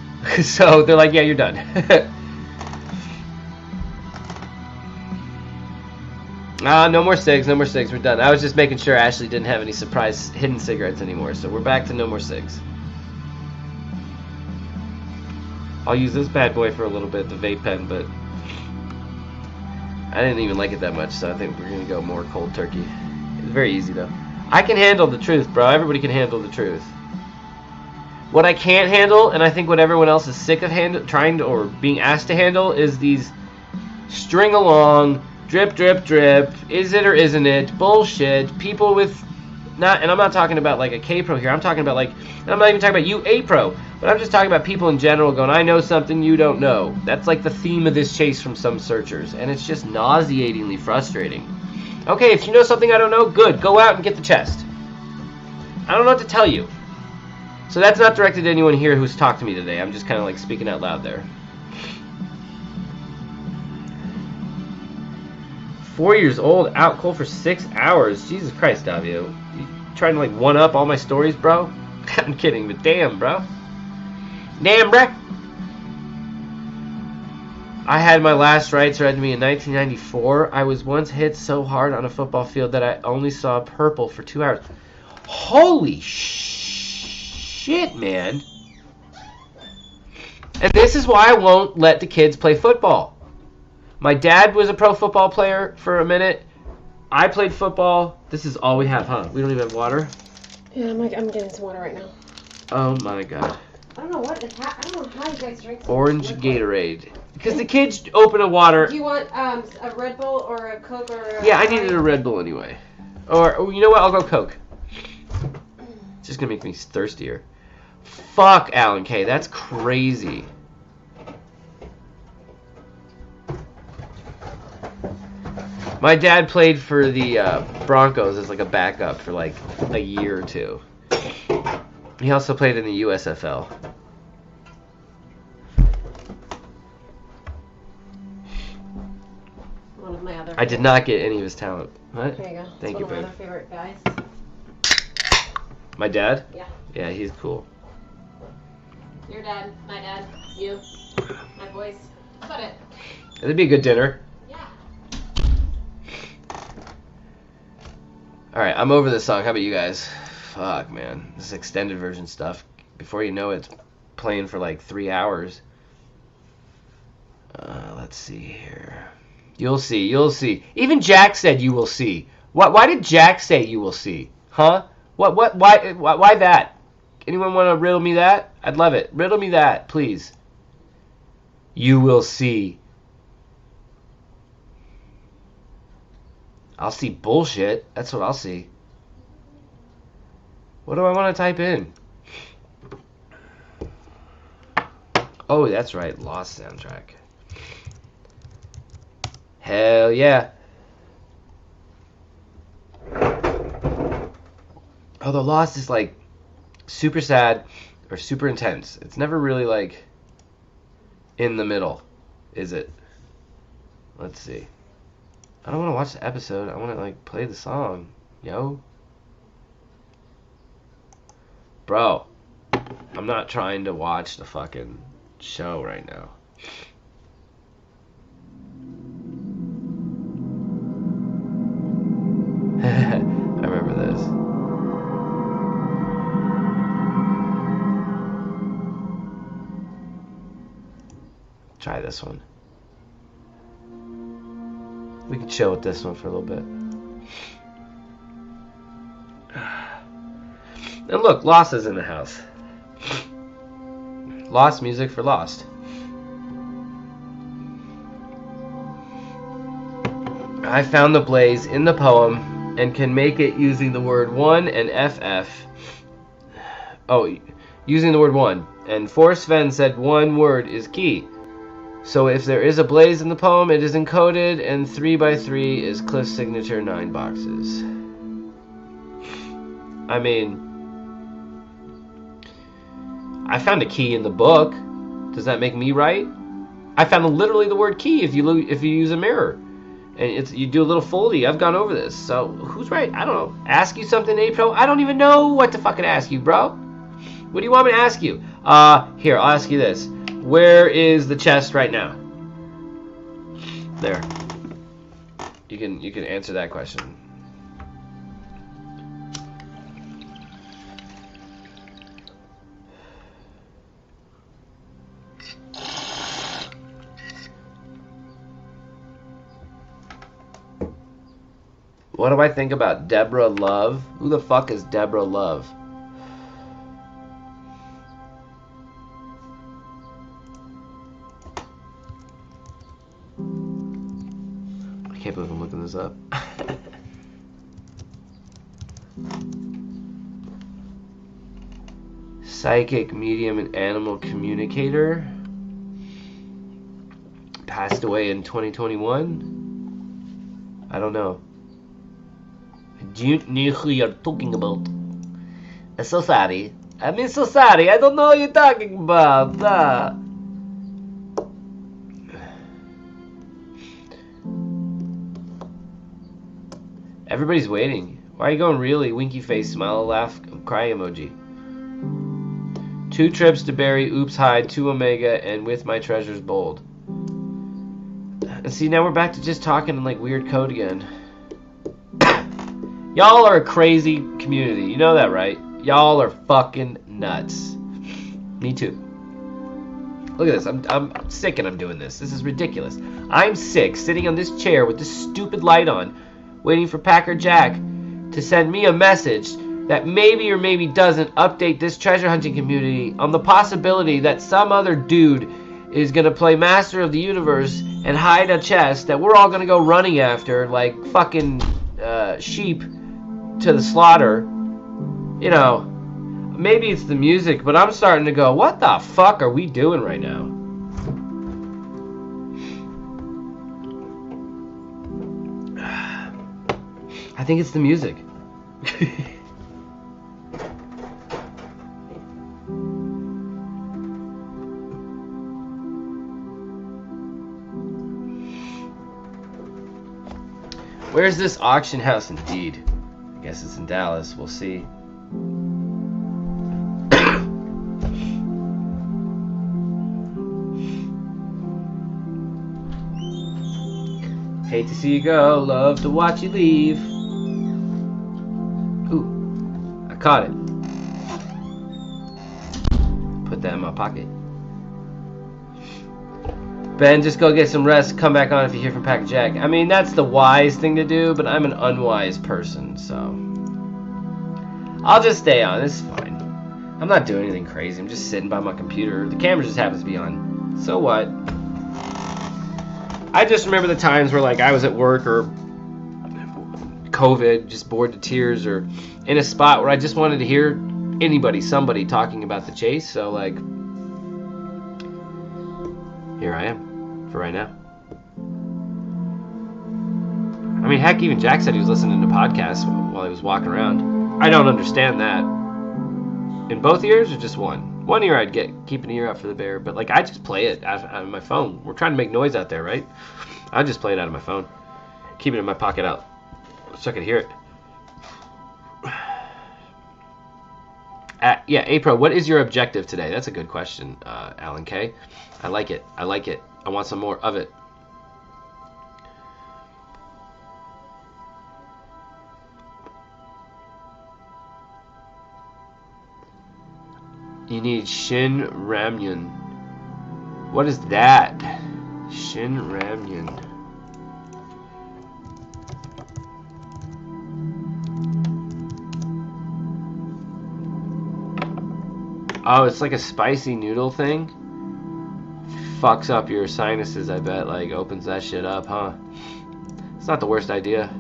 So they're like, yeah, you're done. No more cigs, no more cigs. We're done. I was just making sure Ashley didn't have any surprise hidden cigarettes anymore. So we're back to no more cigs. I'll use this bad boy for a little bit, the vape pen, but I didn't even like it that much, so I think we're going to go more cold turkey. It's very easy, though. I can handle the truth, bro. Everybody can handle the truth. What I can't handle, and I think what everyone else is sick of trying to, or being asked to handle, is these string along, drip, drip, drip, is it or isn't it, bullshit, people with, and I'm not talking about like a K-Pro here, I'm talking about like, and I'm not even talking about you, A-Pro, but I'm just talking about people in general going, I know something you don't know. That's like the theme of this chase from some searchers, and it's just nauseatingly frustrating. Okay, if you know something I don't know, good. Go out and get the chest. I don't know what to tell you. So that's not directed to anyone here who's talked to me today. I'm just kind of like speaking out loud there. 4 years old, out cold for 6 hours. Jesus Christ, Davio. You trying to like one up all my stories, bro? I'm kidding, but damn, bro. Damn, bruh. I had my last rights read to me in 1994. I was once hit so hard on a football field that I only saw purple for 2 hours. Holy shit, man. And this is why I won't let the kids play football. My dad was a pro football player for a minute. I played football. This is all we have, huh? We don't even have water? Yeah, I'm getting some water right now. Oh my god. I don't know what the I don't know how you guys drink so Orange much Gatorade. Because the kids open a water. Do you want a Red Bull or a Coke or a... Yeah, I needed a Red Bull anyway. Or, you know what? I'll go Coke. It's just going to make me thirstier. Fuck, Alan K. That's crazy. My dad played for the Broncos as like a backup for like a year or two. He also played in the USFL. One of my other... I did not get any of his talent. What? There you go. Thank you, one of babe. my other favorite guys. My dad? Yeah. Yeah, he's cool. Your dad, my dad, you, my boys. That's about it. That'd be a good dinner. Yeah. Alright, I'm over this song. How about you guys? Fuck, man. This extended version stuff. Before you know it, it's playing for like 3 hours. Let's see here. You'll see, you'll see. Even Jack said you will see. Why did Jack say you will see? Huh? Why that? Anyone want to riddle me that? I'd love it. Riddle me that, please. You will see. I'll see bullshit. That's what I'll see. What do I want to type in? Oh, that's right. Lost soundtrack. Hell yeah. Although Lost is like super sad or super intense. It's never really like in the middle, is it? Let's see. I don't want to watch the episode. I want to like play the song. Yo. Bro, I'm not trying to watch the fucking show right now. I remember this. Try this one. We can chill with this one for a little bit. And look, Lost is in the house. Lost music for Lost. I found the blaze in the poem and can make it using the word one and FF. Oh, using the word one. And Forrest Fenn said one word is key. So if there is a blaze in the poem, it is encoded, and 3x3 is Cliff's signature 9 boxes. I mean, I found a key in the book. Does that make me right? I found literally the word key if you use a mirror. And you do a little foldy. I've gone over this. So who's right? I don't know. Ask you something, April? I don't even know what to fucking ask you, bro. What do you want me to ask you? Here, I'll ask you this. Where is the chest right now? There. You can answer that question. What do I think about Deborah Love? Who the fuck is Deborah Love? I can't believe I'm looking this up. Psychic, medium, and animal communicator. Passed away in 2021. I don't know. Do you know who you're talking about? I'm so sorry. I'm so sorry. I don't know what you're talking about. Everybody's waiting. Why are you going really? Winky face, smile, laugh, cry emoji. 2 trips to Barry, oops, hide, 2 Omega, and with my treasures bold. And see, now we're back to just talking in like weird code again. Y'all are a crazy community. You know that, right? Y'all are fucking nuts. Me too. Look at this. I'm sick and I'm doing this. This is ridiculous. I'm sick sitting on this chair with this stupid light on, waiting for Packer Jack to send me a message that maybe or maybe doesn't update this treasure hunting community on the possibility that some other dude is going to play Master of the Universe and hide a chest that we're all going to go running after like fucking sheep to the slaughter. You know, maybe it's the music, but I'm starting to go, what the fuck are we doing right now? I think it's the music. Where's this auction house indeed? I guess it's in Dallas. We'll see. Hate to see you go, love to watch you leave. Ooh, I caught it. Put that in my pocket. Ben, just go get some rest. Come back on if you hear from Packer Jack. I mean, that's the wise thing to do, but I'm an unwise person, so I'll just stay on. It's fine. I'm not doing anything crazy. I'm just sitting by my computer. The camera just happens to be on. So what? I just remember the times where, like, I was at work or COVID, just bored to tears, or in a spot where I just wanted to hear somebody talking about the chase. So, like, here I am for right now. I mean, heck, even Jack said he was listening to podcasts while he was walking around. I don't understand that. In both ears or just one? One ear I'd keep an ear out for the bear, but like I just play it out of my phone. We're trying to make noise out there, right? I just play it out of my phone. Keep it in my pocket out so I can hear it. Yeah, April, what is your objective today? That's a good question, Alan K. I like it. I like it. I want some more of it. You need Shin Ramyun. What is that? Shin Ramyun. Oh, it's like a spicy noodle thing? Fucks up your sinuses, I bet. Like, opens that shit up, huh? It's not the worst idea.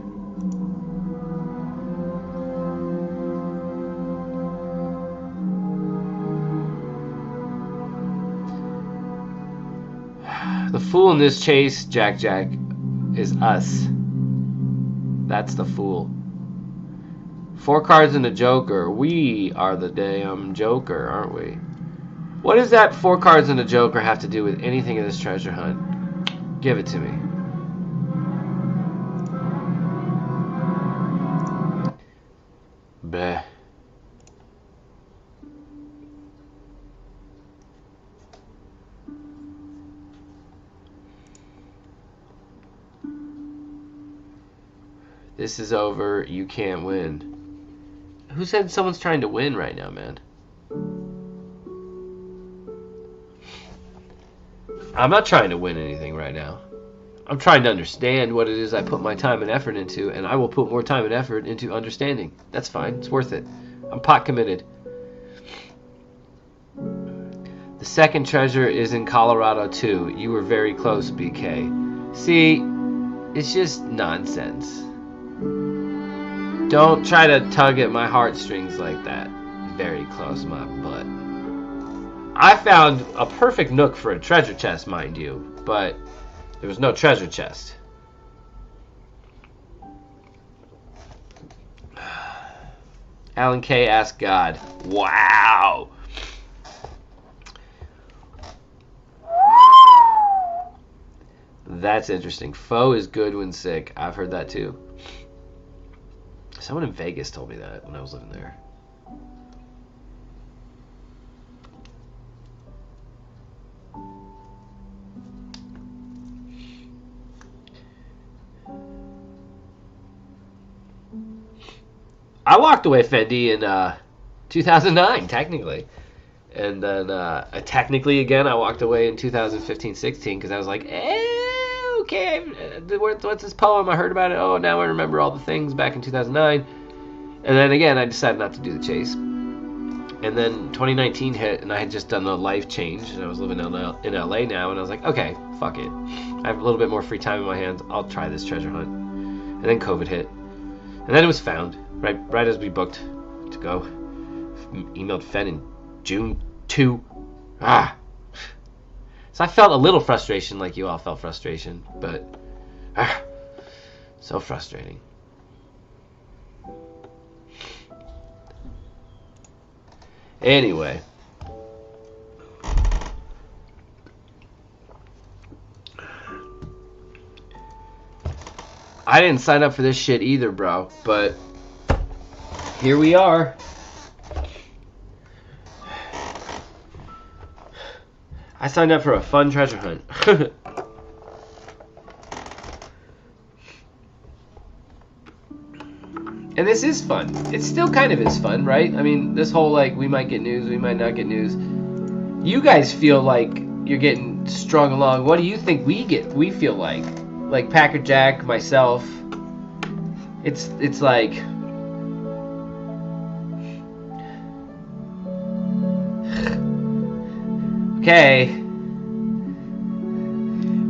The fool in this chase, Jack, is us. That's the fool. 4 cards and a joker. We are the damn joker, aren't we? What does that 4 cards and a joker have to do with anything in this treasure hunt? Give it to me. Bleh. This is over. You can't win. Who said someone's trying to win right now, man? I'm not trying to win anything right now. I'm trying to understand what it is I put my time and effort into, and I will put more time and effort into understanding. That's fine. It's worth it. I'm pot committed. The second treasure is in Colorado, too. You were very close, BK. See, it's just nonsense. Don't try to tug at my heartstrings like that. Very close, my butt. I found a perfect nook for a treasure chest, mind you, but there was no treasure chest. Alan K. Ask God. Wow. That's interesting. Foe is good when sick. I've heard that too. Someone in Vegas told me that when I was living there. I walked away Fendi in 2009, technically. And then technically again, I walked away in 2015-16 because I was like, okay, what's this poem? I heard about it. Oh, now I remember all the things back in 2009. And then again, I decided not to do the chase. And then 2019 hit, and I had just done a life change, and I was living in LA now, and I was like, okay, fuck it. I have a little bit more free time in my hands. I'll try this treasure hunt. And then COVID hit. And then it was found, right as we booked to go. Emailed Fenn in June 2. So I felt a little frustration like you all felt frustration, but so frustrating. Anyway. I didn't sign up for this shit either, bro, but here we are. I signed up for a fun treasure hunt. And this is fun. It still kind of is fun, right? I mean, this whole, like, we might get news, we might not get news. You guys feel like you're getting strung along. What do you think we feel like? Like Packer Jack, myself. It's like... Okay.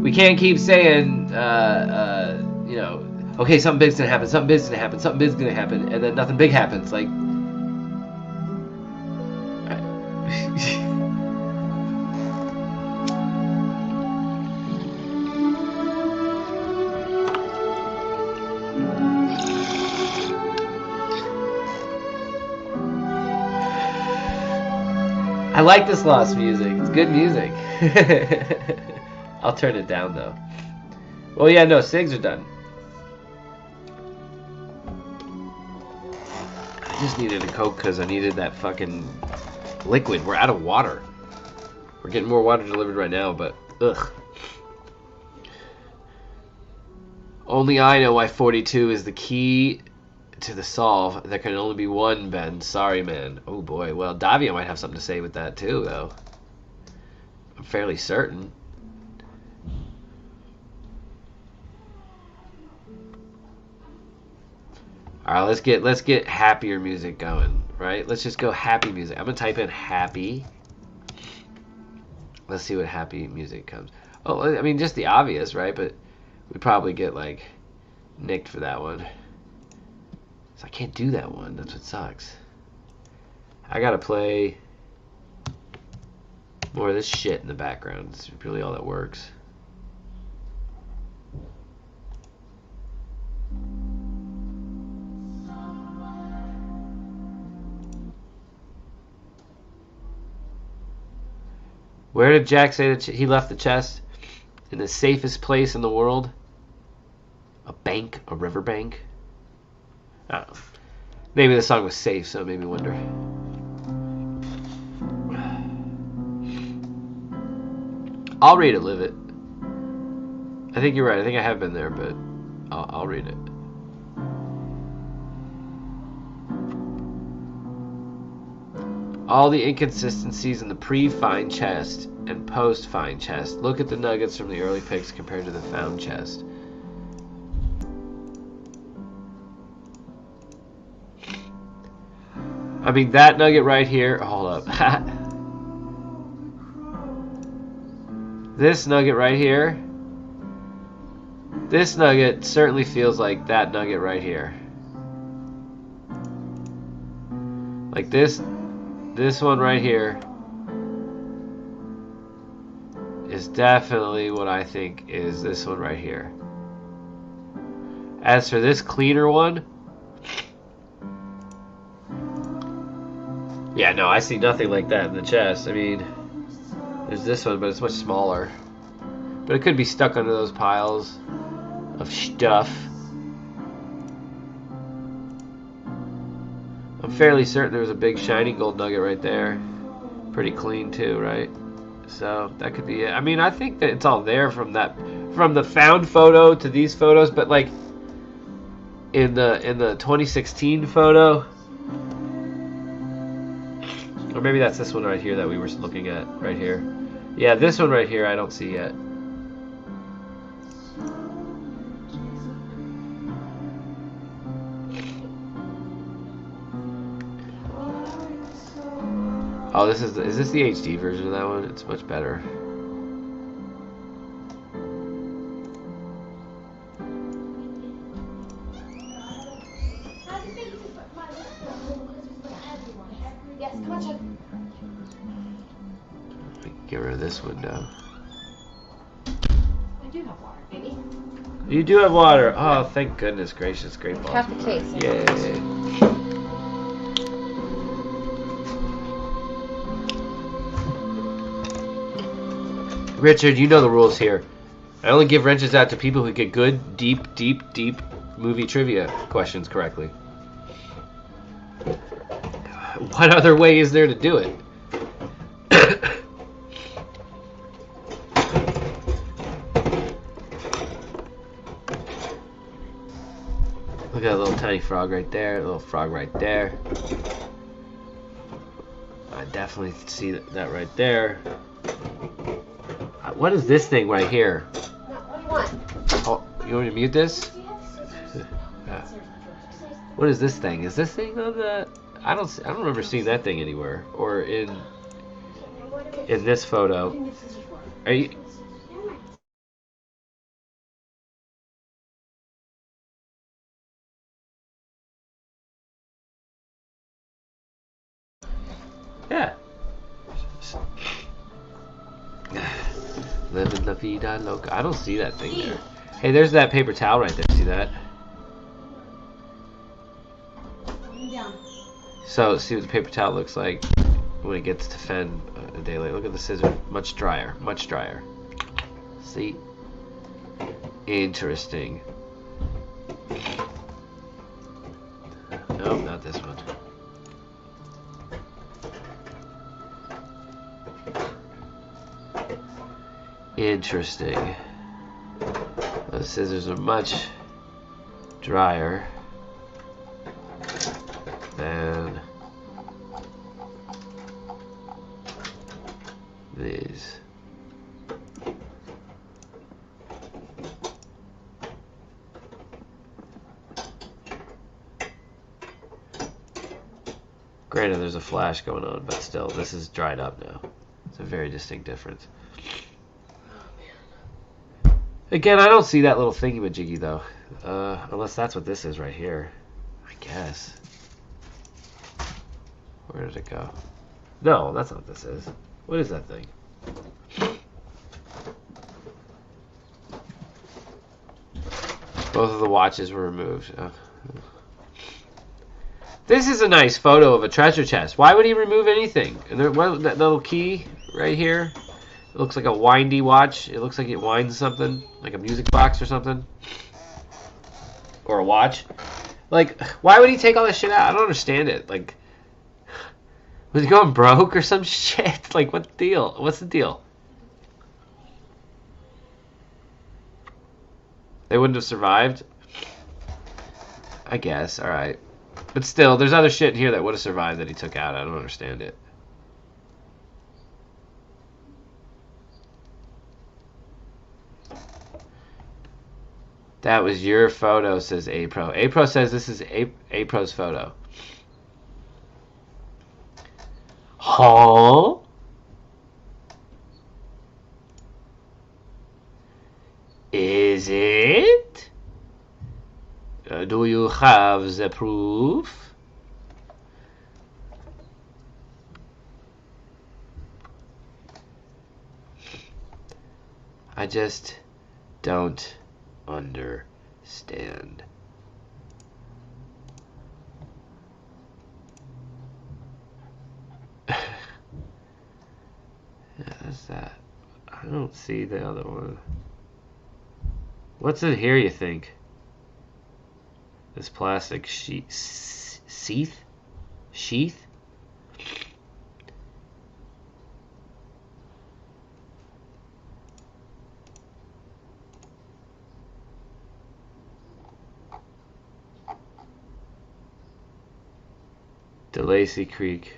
We can't keep saying, you know, okay, something big's gonna happen, something big's gonna happen, something big's gonna happen, and then nothing big happens. Like, I like this lost music. It's good music. I'll turn it down though. Well, yeah, no, SIGs are done. I just needed a Coke because I needed that fucking liquid. We're out of water. We're getting more water delivered right now, but ugh. Only I know why 42 is the key to the solve. There can only be one, Ben. Sorry, man. Oh boy. Well, Davia might have something to say with that too, though. I'm fairly certain. All right, let's get happier music going, right? Let's just go happy music. I'm gonna type in happy. Let's see what happy music comes. Oh, I mean, just the obvious, right? But we probably get like nicked for that one. So I can't do that one. That's what sucks. I gotta play more of this shit in the background. It's really all that works. Where did Jack say that he left the chest? In the safest place in the world? A bank? A riverbank? I don't know. Maybe the song was safe, so it made me wonder. I'll read it, live it. I think you're right. I think I have been there, but I'll read it. All the inconsistencies in the pre-find chest and post-find chest. Look at the nuggets from the early picks compared to the found chest. I mean, that nugget right here. Hold up. This nugget right here. This nugget certainly feels like that nugget right here. Like this one right here is definitely what I think is this one right here. As for this cleaner one, Yeah, no, I see nothing like that in the chest. I mean, there's this one, but it's much smaller. But it could be stuck under those piles of stuff. I'm fairly certain there was a big shiny gold nugget right there. Pretty clean too, right? So that could be it. I mean, I think that it's all there from the found photo to these photos, but like in the 2016 photo, or maybe that's this one right here that we were looking at right here. Yeah, this one right here I don't see yet. Oh, is this the HD version of that one? It's much better. Yes, come on, Chuck. Get rid of this window. I do have water, baby. You do have water. Oh, thank goodness gracious. Great balls. Half the case. Yay. Richard, you know the rules here. I only give wrenches out to people who get good, deep movie trivia questions correctly. What other way is there to do it? Look at that little tiny frog right there, little frog right there. I definitely see that right there. What is this thing right here? What do you want? Oh, you want me to mute this? What is this thing? Is this thing on the? I don't remember seeing that thing anywhere or in this photo. Are you? Yeah. Living la vida loca. I don't see that thing there. Hey, there's that paper towel right there. See that? So, see what the paper towel looks like when it gets to Fenn a day later. Look at the scissor. Much drier. Much drier. See? Interesting. Nope, not this one. Interesting. Those scissors are much drier than these. Granted, there's a flash going on, but still, this is dried up now. It's a very distinct difference. Again, I don't see that little thingy-majiggy, though. Unless that's what this is right here. I guess. Where did it go? No, that's not what this is. What is that thing? Both of the watches were removed. This is a nice photo of a treasure chest. Why would he remove anything? And there, that little key right here. It looks like a windy watch. It looks like it winds something, like a music box or something, or a watch. Like, why would he take all this shit out? I don't understand it. Like, was he going broke or some shit? Like, what the deal? What's the deal? They wouldn't have survived? I guess. All right. But still, there's other shit in here that would have survived that he took out. I don't understand it. That was your photo, says A-Pro. A-Pro says this is A-Pro's photo. Huh? Is it? Do you have the proof? I just don't understand. is that? I don't see the other one. What's in here, you think? This plastic sheath? Sheath? DeLacy Creek.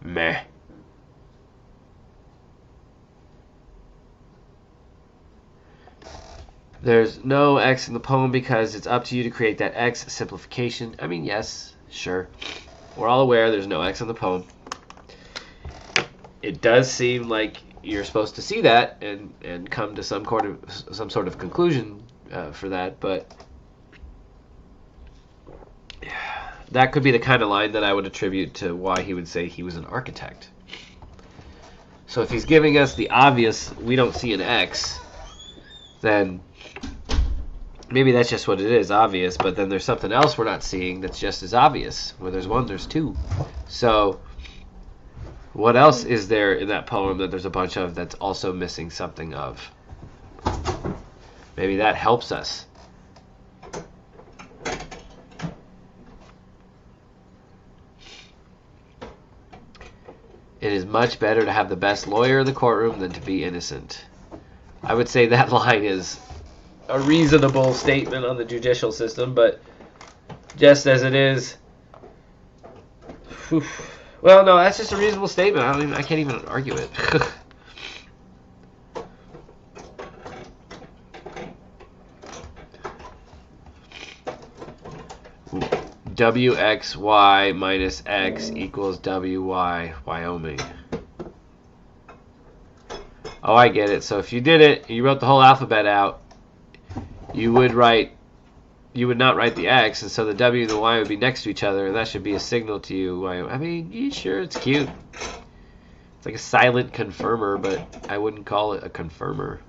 Meh. There's no X in the poem because it's up to you to create that X simplification. I mean, yes, sure. We're all aware there's no X in the poem. It does seem like you're supposed to see that and come to some sort of conclusion for that, but that could be the kind of line that I would attribute to why he would say he was an architect. So if he's giving us the obvious, we don't see an X, then maybe that's just what it is, obvious, but then there's something else we're not seeing that's just as obvious. Where there's one, there's two. So what else is there in that poem that there's a bunch of that's also missing something of? Maybe that helps us. It is much better to have the best lawyer in the courtroom than to be innocent. I would say that line is a reasonable statement on the judicial system, but just as it is, well, no, that's just a reasonable statement. I can't even argue it. WXY minus X equals WY, Wyoming. Oh, I get it. So if you did it, you wrote the whole alphabet out, you would not write the X, and so the W and the Y would be next to each other, and that should be a signal to you. I mean, sure, it's cute. It's like a silent confirmer, but I wouldn't call it a confirmer.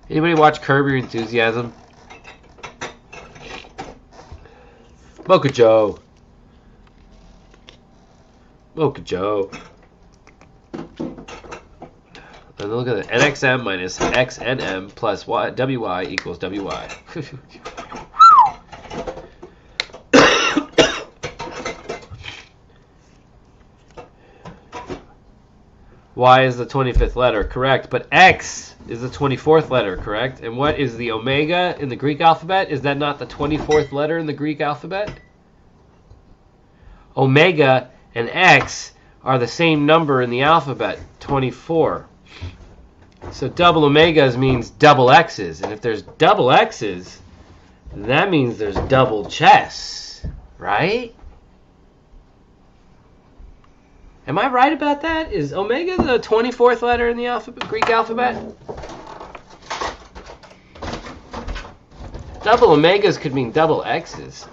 Anybody watch Curb Your Enthusiasm? Mocha Joe. Mocha Joe. And look at it. NXM minus XNM plus WY equals WY. Y is the 25th letter, correct, but X is the 24th letter, correct? And what is the omega in the Greek alphabet? Is that not the 24th letter in the Greek alphabet? Omega and X are the same number in the alphabet, 24. So double omegas means double X's, and if there's double X's, that means there's double chess, right? Am I right about that? Is omega the 24th letter in the Greek alphabet? Double omegas could mean double X's.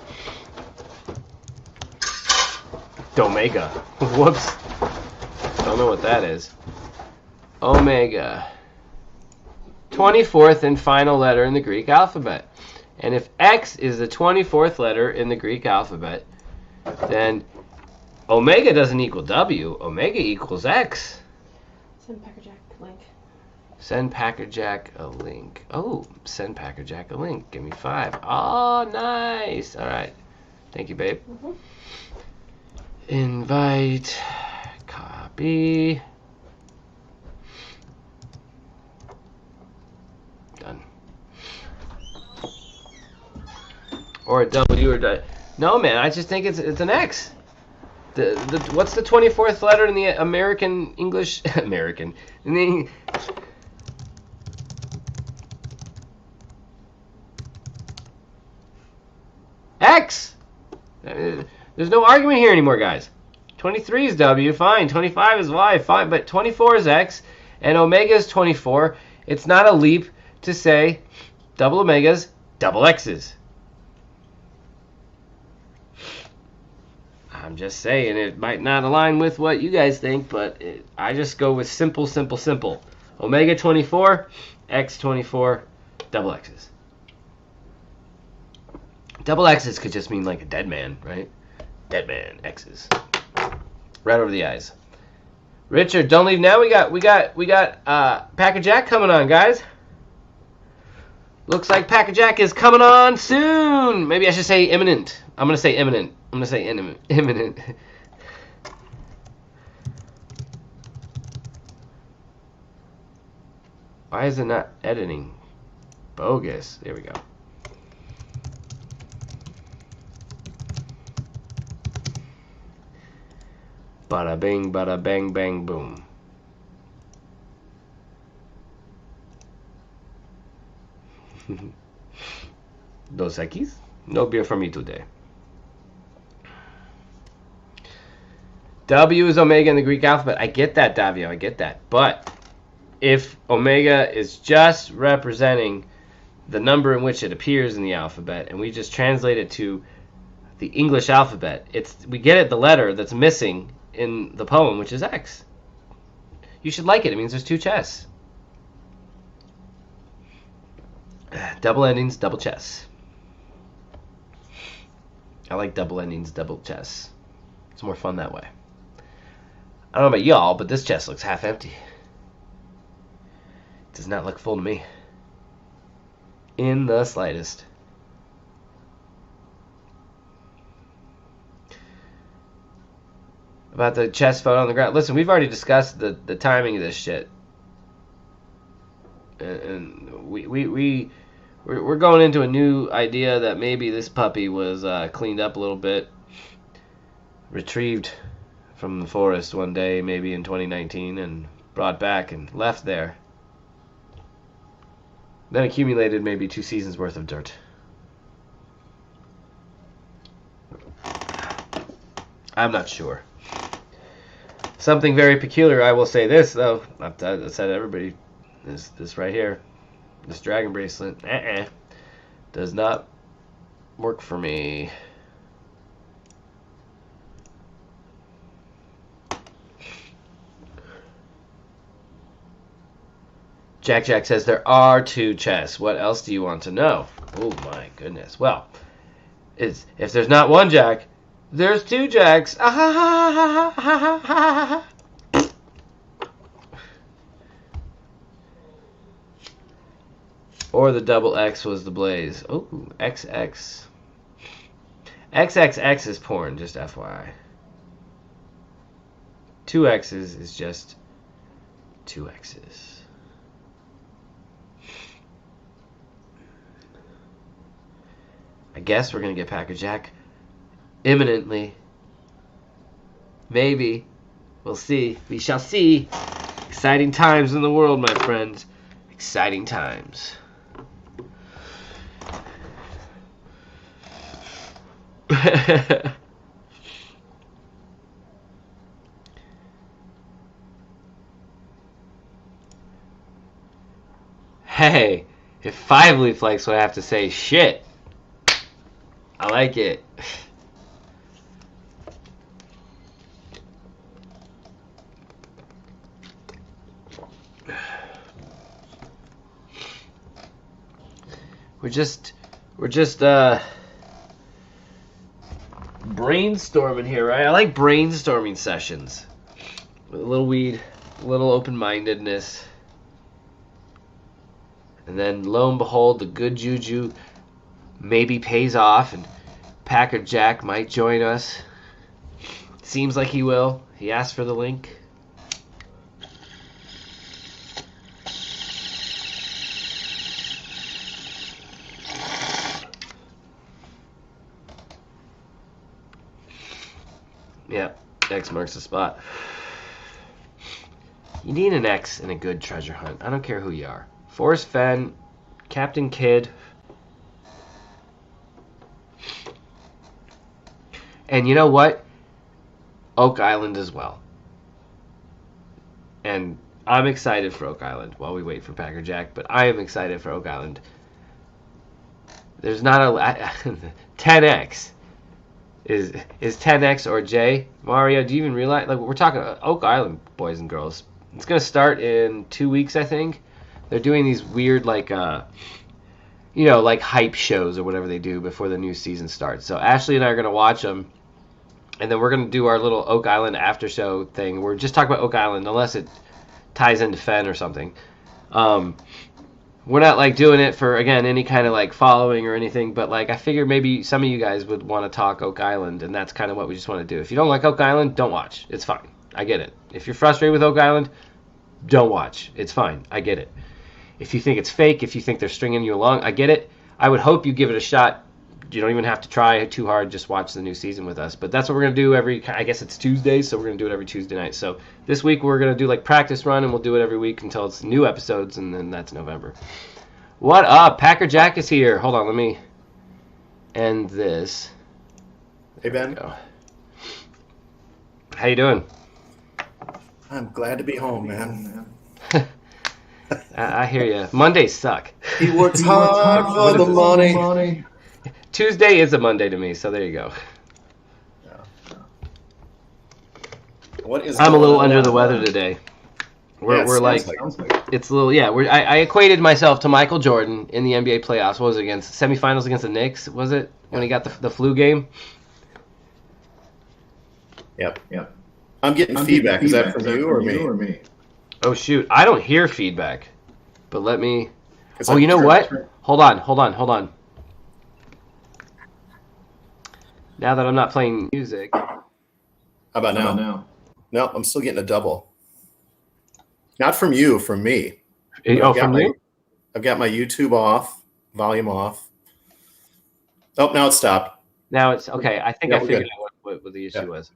Domega. Whoops. Don't know what that is. Omega. 24th and final letter in the Greek alphabet. And if X is the 24th letter in the Greek alphabet, then omega doesn't equal W. Omega equals X. Send Packer Jack a link. Send Packer Jack a link. Oh, send Packer Jack a link. Give me 5. Oh, nice. All right. Thank you, babe. Mm-hmm. Invite. Copy. Done. Or a W or a... No, man. I just think it's an X. What's the 24th letter in the American English? American. In the X. There's no argument here anymore, guys. 23 is W, fine. 25 is Y, fine. But 24 is X, and omega is 24. It's not a leap to say double omegas, double X's. I'm just saying it might not align with what you guys think, but I just go with simple, simple, simple. Omega 24, X 24, double X's. Double X's could just mean like a dead man, right? Dead man, X's. Right over the eyes. Richard, don't leave now. We got Pack of Jack coming on, guys. Looks like Pack of Jack is coming on soon. Maybe I should say imminent. I'm gonna say imminent. I'm gonna say imminent. Why is it not editing? Bogus. There we go. Bada bing, bada bang, bang, boom. Dos Equis? No beer for me today. W is Omega in the Greek alphabet. I get that, Davio. I get that. But if Omega is just representing the number in which it appears in the alphabet, and we just translate it to the English alphabet, we get it the letter that's missing in the poem, which is X. You should like it. It means there's two chess. Double endings, double chess. I like double endings, double chess. It's more fun that way. I don't know about y'all, but this chest looks half empty. It does not look full to me. In the slightest. About the chest photo on the ground. Listen, we've already discussed the timing of this shit. And we're going into a new idea that maybe this puppy was cleaned up a little bit. Retrieved from the forest one day, maybe in 2019, and brought back and left there. Then accumulated maybe 2 seasons worth of dirt. I'm not sure. Something very peculiar, I will say this, though. I've said to everybody, this right here, this dragon bracelet, does not work for me. Jack says there are 2 chests. What else do you want to know? Oh my goodness. Well, if there's not 1 Jack, there's 2 Jacks. Or the double X was the blaze. Oh, XX. XXX is porn, just FYI. 2 X's is just 2 X's. I guess we're going to get Pack of Jack imminently. Maybe. We'll see. We shall see. Exciting times in the world, my friends. Exciting times. Hey, if 5 Leaf likes what I have to say, shit. I like it. We're just brainstorming here, right? I like brainstorming sessions with a little weed, a little open-mindedness, and then lo and behold, the good juju maybe pays off, and Pack of Jack might join us. Seems like he will. He asked for the link. Yeah, X marks the spot. You need an X in a good treasure hunt. I don't care who you are. Forrest Fenn, Captain Kidd. And you know what? Oak Island as well. And I'm excited for Oak Island while we wait for Pack of Jack, but I am excited for Oak Island. There's not a 10X. Is 10X or J? Mario, do you even realize? Like, we're talking Oak Island, boys and girls. It's gonna start in 2 weeks, I think. They're doing these weird like like hype shows or whatever they do before the new season starts. So Ashley and I are gonna watch them, and then we're gonna do our little Oak Island after show thing. We're just talking about Oak Island, unless it ties into Fenn or something. We're not like doing it for again any kind of like following or anything, but like I figured maybe some of you guys would want to talk Oak Island, and that's kind of what we just want to do. If you don't like Oak Island, don't watch. It's fine. I get it. If you're frustrated with Oak Island, don't watch. It's fine. I get it. If you think it's fake, if you think they're stringing you along, I get it. I would hope you give it a shot. You don't even have to try too hard. Just watch the new season with us. But that's what we're going to do I guess it's Tuesday, so we're going to do it every Tuesday night. So this week we're going to do like practice run, and we'll do it every week until it's new episodes, and then that's November. What up? Packer Jack is here. Hold on, let me end this. Hey, Ben. How you doing? I'm glad to be home, man. I hear you. Mondays suck. He works hard for the money. Tuesday is a Monday to me, so there you go. I'm a little under the weather today. We're like it's a little I equated myself to Michael Jordan in the NBA playoffs. What was it against semifinals against the Knicks? Was it when he got the flu game? Yep. I'm getting feedback. Is that from you or me? Oh shoot, I don't hear feedback. But let me. Oh, you know what? Hold on. Now that I'm not playing music. How about now? No, I'm still getting a double. Not from you, from me. From you? I've got my YouTube off, volume off. Oh, now it's stopped. Now it's okay. I think I figured out what the issue was.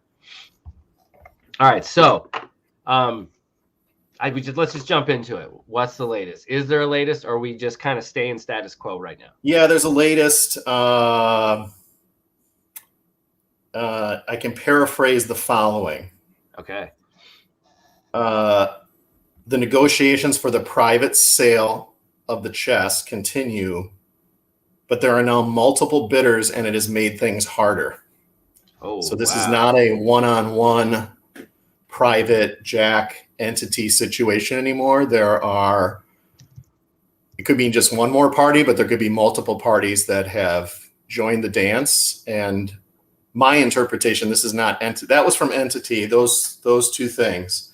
All right, so let's just jump into it. What's the latest? Is there a latest, or are we just kind of staying status quo right now? Yeah, there's a latest. I can paraphrase the following. Okay. The negotiations for the private sale of the chess continue, but there are now multiple bidders, and it has made things harder. Oh, so this is not a one-on-one private Jack entity situation anymore. It could be just one more party, but there could be multiple parties that have joined the dance. And my interpretation, this is not that was from entity. Those two things.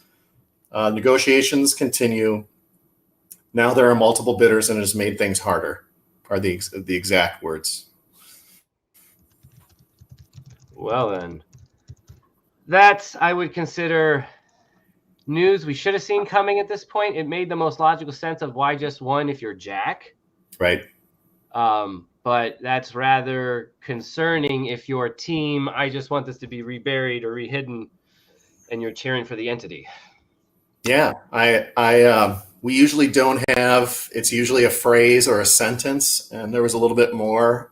Negotiations continue. Now there are multiple bidders, and it has made things harder. Are the exact words. Well then, that's I would consider news we should have seen coming at this point. It made the most logical sense of why just one if you're Jack. Right. But that's rather concerning if your team, I just want this to be reburied or rehidden, and you're cheering for the entity. Yeah, we usually don't have, it's usually a phrase or a sentence, and there was a little bit more.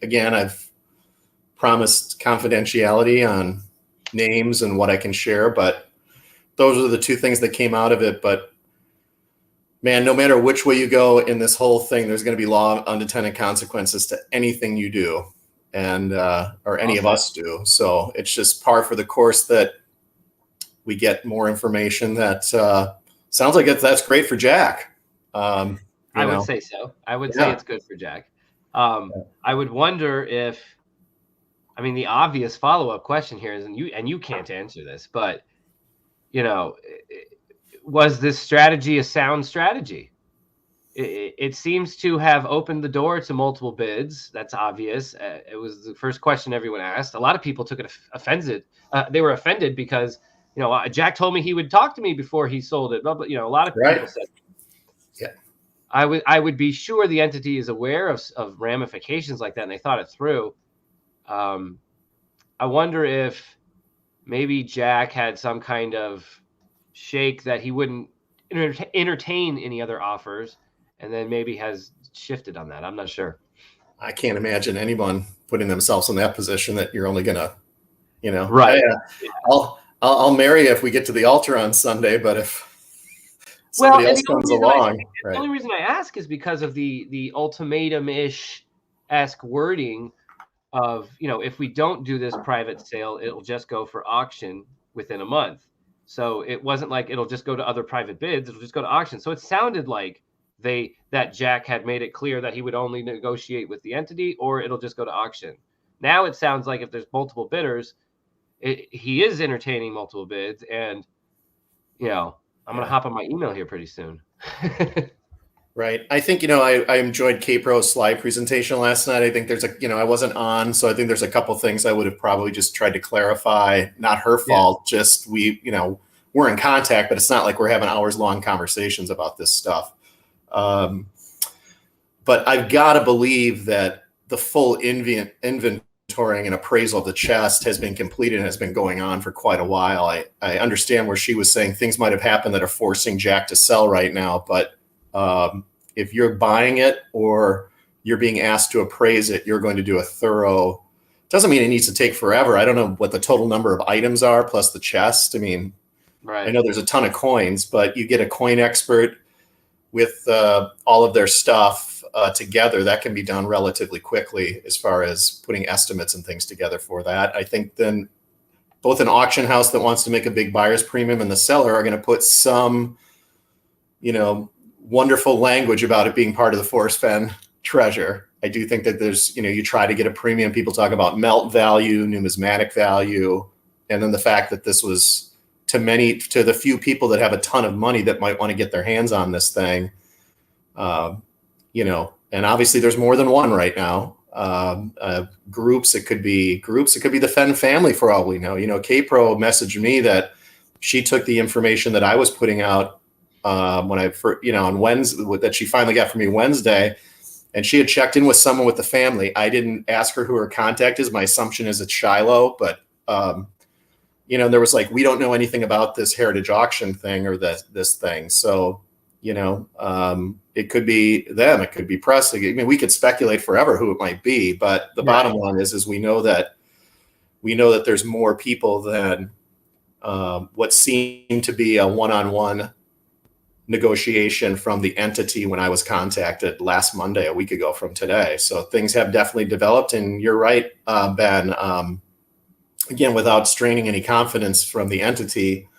Again, I've promised confidentiality on names and what I can share, but those are the two things that came out of it. But man, no matter which way you go in this whole thing, there's going to be law of unintended consequences to anything you do, and or any of us do. So it's just par for the course that we get more information that sounds like that's great for Jack. I would say so. I would say it's good for Jack. I would wonder if, the obvious follow-up question here is, and you can't answer this, but was this strategy a sound strategy? It seems to have opened the door to multiple bids. That's obvious. It was the first question everyone asked. A lot of people took it offended. They were offended because Jack told me he would talk to me before he sold it. But a lot of people said, yeah. I would be sure the entity is aware of ramifications like that, and they thought it through. I wonder if maybe Jack had some kind of shake that he wouldn't entertain any other offers, and then maybe has shifted on that. I'm not sure. I can't imagine anyone putting themselves in that position that you're only gonna, right. I'll marry you if we get to the altar on Sunday, but if somebody else comes along. The only reason I ask is because of the ultimatum-ish-esque wording of, if we don't do this private sale, it'll just go for auction within a month. So it wasn't like it'll just go to other private bids. It'll just go to auction. So it sounded like that Jack had made it clear that he would only negotiate with the entity, or it'll just go to auction. Now it sounds like if there's multiple bidders, he is entertaining multiple bids, and I'm going to hop on my email here pretty soon. Right. I think, I enjoyed K-Pro's slide presentation last night. I think there's I wasn't on, so I think there's a couple things I would have probably just tried to clarify. Not her fault. Yeah. Just we're in contact, but it's not like we're having hours long conversations about this stuff. But I've got to believe that the full inventorying and appraisal of the chest has been completed and has been going on for quite a while. I understand where she was saying things might have happened that are forcing Jack to sell right now, but if you're buying it or you're being asked to appraise it, you're going to do a thorough. Doesn't mean it needs to take forever. I don't know what the total number of items are plus the chest. I mean, right. I know there's a ton of coins, but you get a coin expert with all of their stuff together. That can be done relatively quickly as far as putting estimates and things together for that. I think then both an auction house that wants to make a big buyer's premium and the seller are going to put some, wonderful language about it being part of the Forrest Fenn treasure. I do think that there's, you try to get a premium. People talk about melt value, numismatic value, and then the fact that this was to the few people that have a ton of money that might want to get their hands on this thing, and obviously there's more than one right now. Groups, it could be the Fenn family for all we know. K-Pro messaged me that she took the information that I was putting out when I, on Wednesday, that she finally got from me Wednesday, and she had checked in with someone with the family. I didn't ask her who her contact is. My assumption is it's Shiloh, but there was we don't know anything about this heritage auction thing or this thing. So, it could be them, it could be press. I mean, we could speculate forever who it might be, but the bottom line is we know that there's more people than what seemed to be a one-on-one negotiation from the entity when I was contacted last Monday, a week ago from today. So things have definitely developed, and you're right, Ben. Again, without straining any confidence from the entity,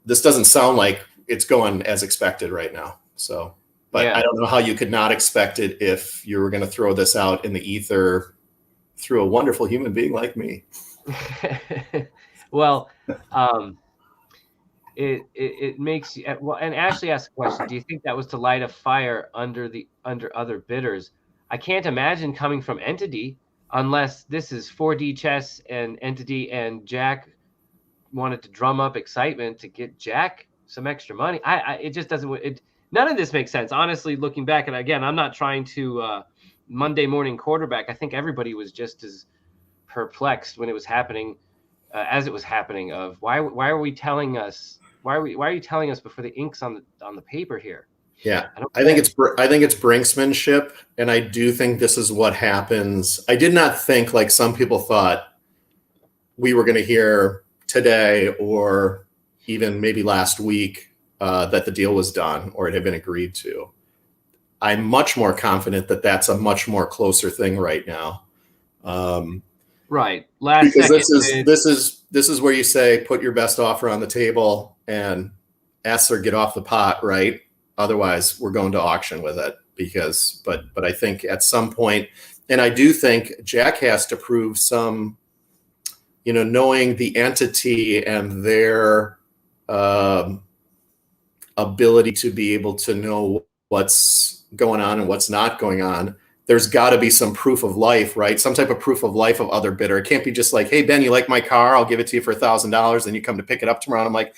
this doesn't sound like it's going as expected right now. So, but I don't know how you could not expect it if you were going to throw this out in the ether through a wonderful human being like me. Well, it makes you and Ashley asked a question. Do you think that was to light a fire under other bidders? I can't imagine coming from entity unless this is 4D chess and entity and Jack wanted to drum up excitement to get Jack some extra money. It just doesn't. None of this makes sense. Honestly, looking back, and again, I'm not trying to Monday morning quarterback. I think everybody was just as perplexed when it was happening as it was happening. Of why are we telling us? Why are you telling us before the ink's on the paper here? Yeah, I think it's brinksmanship, and I do think this is what happens. I did not think, like some people thought, we were going to hear today or even maybe last week that the deal was done or it had been agreed to. I'm much more confident that that's a much more closer thing right now. Right. Because this is where you say put your best offer on the table and ask her get off the pot, right? Otherwise, we're going to auction with it. But I think at some point, and I do think Jack has to prove some, knowing the entity and their ability to be able to know what's going on and what's not going on. There's got to be some proof of life, right? Some type of proof of life of other bidder. It can't be just like, hey, Ben, you like my car? I'll give it to you for $1,000. Then you come to pick it up tomorrow. And I'm like,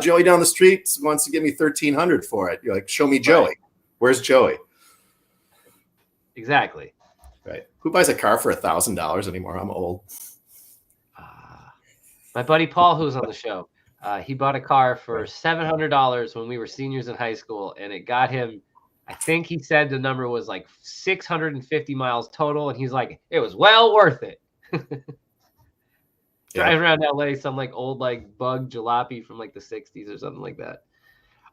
Joey down the street wants to give me $1,300 for it. You're like, show me Joey. Right. Where's Joey? Exactly. Right. Who buys a car for $1,000 anymore? I'm old. My buddy Paul, who's on the show, he bought a car for $700 when we were seniors in high school, and it got him, I think he said the number was like 650 miles total, and he's like, it was well worth it. Driving around LA, some like old like bug jalopy from like the 60s or something like that.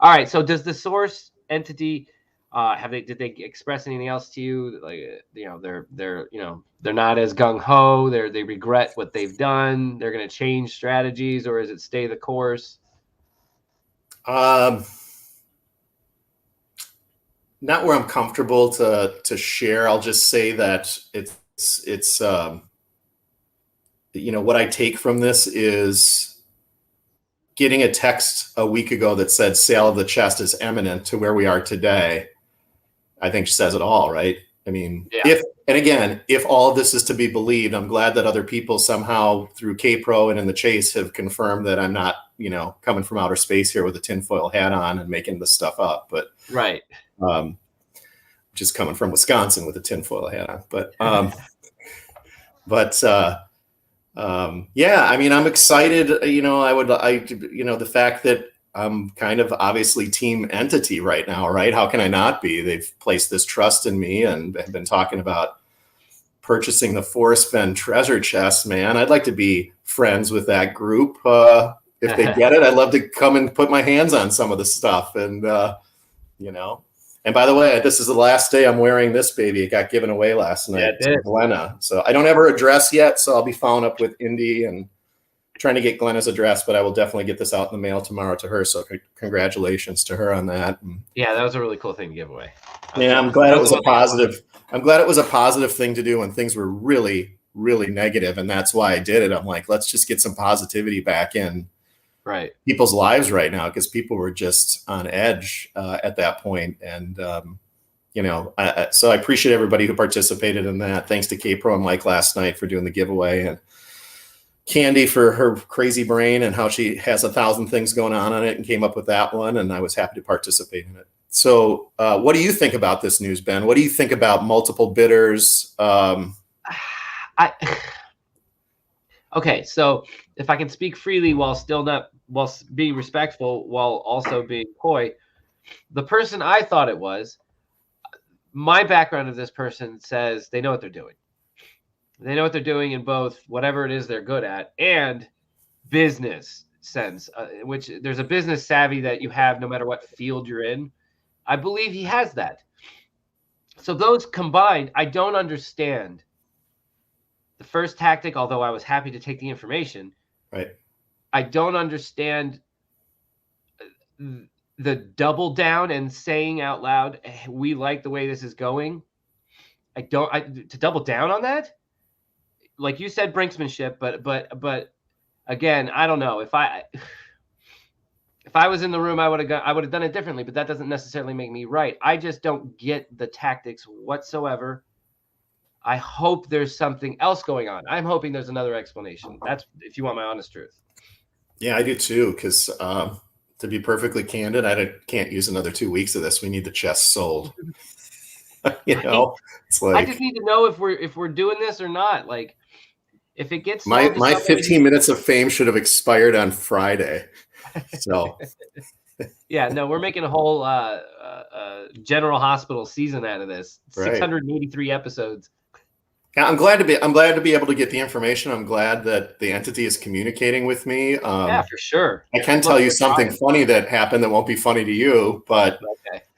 All right, so does the source entity Did they express anything else to you? Like, they're not as gung ho. They regret what they've done. They're going to change strategies, or is it stay the course? Not where I'm comfortable to share. I'll just say that it's what I take from this is getting a text a week ago that said sale of the chest is imminent to where we are today. I think says it all, right? I mean, Yeah. if all of this is to be believed, I'm glad that other people somehow through K-Pro and in the chase have confirmed that I'm not, coming from outer space here with a tinfoil hat on and making this stuff up. But Right. Just coming from Wisconsin with a tinfoil hat on. Yeah, I mean, I'm excited. The fact that I'm kind of obviously team entity right now, right? How can I not be? They've placed this trust in me and have been talking about purchasing the Forest Fenn treasure chest, man. I'd like to be friends with that group. If they get it, I'd love to come and put my hands on some of the stuff. And, and by the way, this is the last day I'm wearing this baby. It got given away last night to Glenna. So I don't have her address yet. So I'll be following up with Indy and trying to get Glenna's address, but I will definitely get this out in the mail tomorrow to her. So congratulations to her on that. Yeah, that was a really cool thing to give away. Yeah, I'm glad it was a positive. I'm glad it was a positive thing to do when things were really, really negative. And that's why I did it. I'm like, let's just get some positivity back in people's lives right now, because people were just on edge at that point. And, so I appreciate everybody who participated in that. Thanks to K-Pro and Mike last night for doing the giveaway, and Candy for her crazy brain and how she has 1,000 things going on it and came up with that one. And I was happy to participate in it. So what do you think about this news, Ben? What do you think about multiple bidders? Okay, so if I can speak freely while being respectful, while also being coy, the person I thought it was, my background of this person says they know what they're doing. They know what they're doing in both whatever it is they're good at and business sense, which there's a business savvy that you have no matter what field you're in. I believe he has that. So those combined, I don't understand the first tactic, although I was happy to take the information. Right. I don't understand the double down and saying out loud, we like the way this is going. To double down on that? Like you said, brinksmanship, but again, I don't know. If I was in the room, I would have done it differently, but that doesn't necessarily make me right. I just don't get the tactics whatsoever. I hope there's something else going on. I'm hoping there's another explanation. That's if you want my honest truth. Yeah, I do too, because to be perfectly candid, I can't use another 2 weeks of this. We need the chest sold. It's like, I just need to know if we're doing this or not. Like, if it gets my 15 minutes of fame should have expired on Friday. So yeah, no, we're making a whole General Hospital season out of this. 683 episodes. Yeah, I'm glad to be able to get the information. I'm glad that the entity is communicating with me. Yeah, for sure. I can tell you something funny that happened that won't be funny to you, but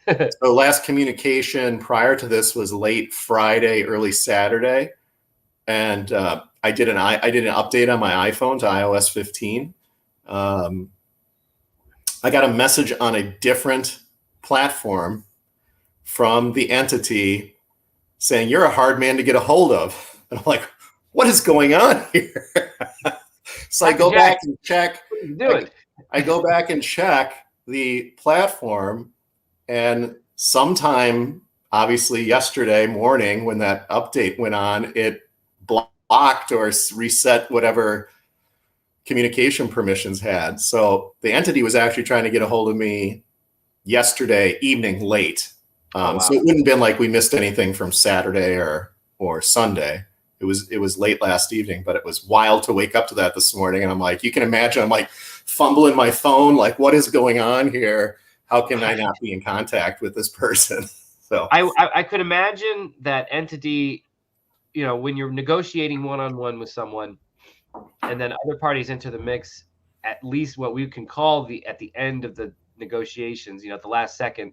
okay. So last communication prior to this was late Friday, early Saturday, and I did an update on my iPhone to iOS 15. I got a message on a different platform from the entity saying, "You're a hard man to get a hold of." And I'm like, what is going on here? So I go back and check. What are you doing? I go back and check the platform, and sometime, obviously yesterday morning when that update went on, it blocked or reset whatever communication permissions had. So the entity was actually trying to get a hold of me yesterday evening late. Wow. So it wouldn't have been like we missed anything from Saturday or Sunday. It was late last evening, but it was wild to wake up to that this morning. And I'm like, you can imagine, I'm like fumbling my phone, like, what is going on here? How can I not be in contact with this person? So I could imagine that entity, when you're negotiating one-on-one with someone and then other parties enter the mix, at least what we can call at the end of the negotiations, at the last second,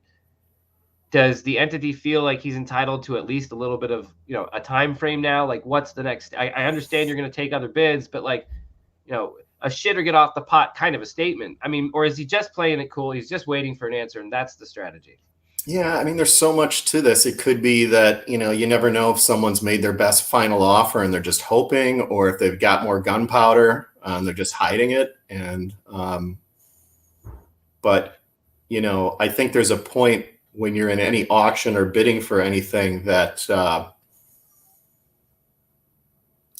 Does the entity feel like he's entitled to at least a little bit of, a time frame now? Like, what's the next? I understand you're going to take other bids, but like, a shit or get off the pot kind of a statement. I mean, or is he just playing it cool? He's just waiting for an answer, and that's the strategy. Yeah, I mean, there's so much to this. It could be that, you never know if someone's made their best final offer and they're just hoping, or if they've got more gunpowder and they're just hiding it. And, but, I think there's a point when you're in any auction or bidding for anything that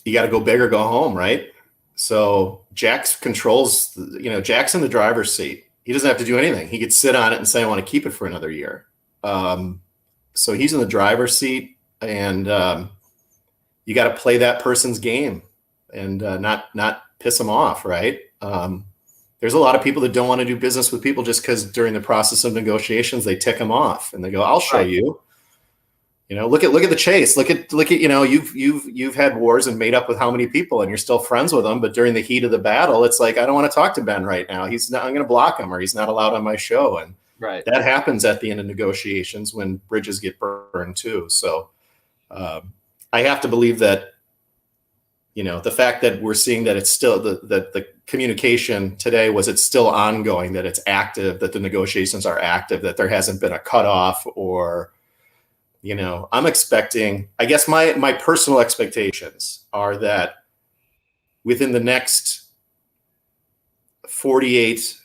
you got to go big or go home, right? So Jack's controls, Jack's in the driver's seat. He doesn't have to do anything. He could sit on it and say, I want to keep it for another year. So he's in the driver's seat, and you got to play that person's game and not piss them off, right? There's a lot of people that don't want to do business with people just because during the process of negotiations they tick them off and they go, "I'll show you." Look at the chase. Look at you've had wars and made up with how many people, and you're still friends with them. But during the heat of the battle, it's like, I don't want to talk to Ben right now. I'm going to block him, or he's not allowed on my show. And that happens at the end of negotiations when bridges get burned too. So I have to believe that, the fact that we're seeing that it's still the communication today it's still ongoing, that it's active, that the negotiations are active, that there hasn't been a cutoff, or, I'm expecting, I guess my personal expectations are that within the next 48,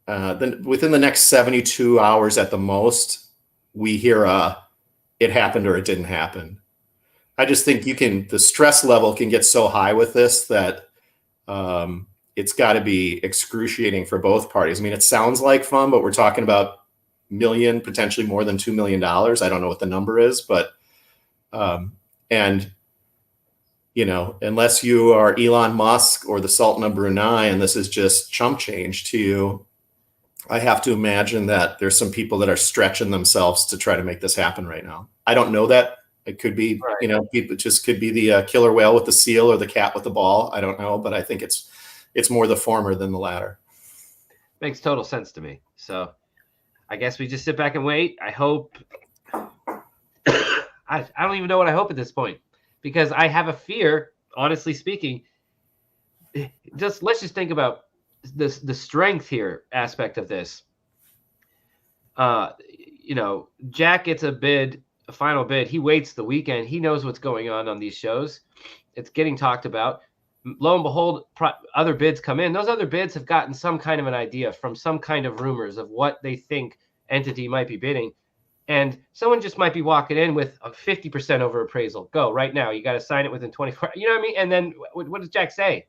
within the next 72 hours at the most, we hear it happened or it didn't happen. I just think the stress level can get so high with this that it's got to be excruciating for both parties. I mean, it sounds like fun, but we're talking about million, potentially more than $2 million. I don't know what the number is, but, and, unless you are Elon Musk or the Sultan of Brunei, and this is just chump change to you, I have to imagine that there's some people that are stretching themselves to try to make this happen right now. I don't know that. It could be, it just could be the killer whale with the seal or the cat with the ball. I don't know, but I think it's more the former than the latter. Makes total sense to me. So I guess we just sit back and wait. I hope. I don't even know what I hope at this point, because I have a fear, honestly speaking. Let's just think about the strength here aspect of this. Jack gets a final bid. He waits the weekend. He knows what's going on these shows. It's getting talked about. Lo and behold, other bids come in. Those other bids have gotten some kind of an idea from some kind of rumors of what they think entity might be bidding. And someone just might be walking in with a 50% over appraisal. Go right now. You got to sign it within 24. You know what I mean? And then what does Jack say?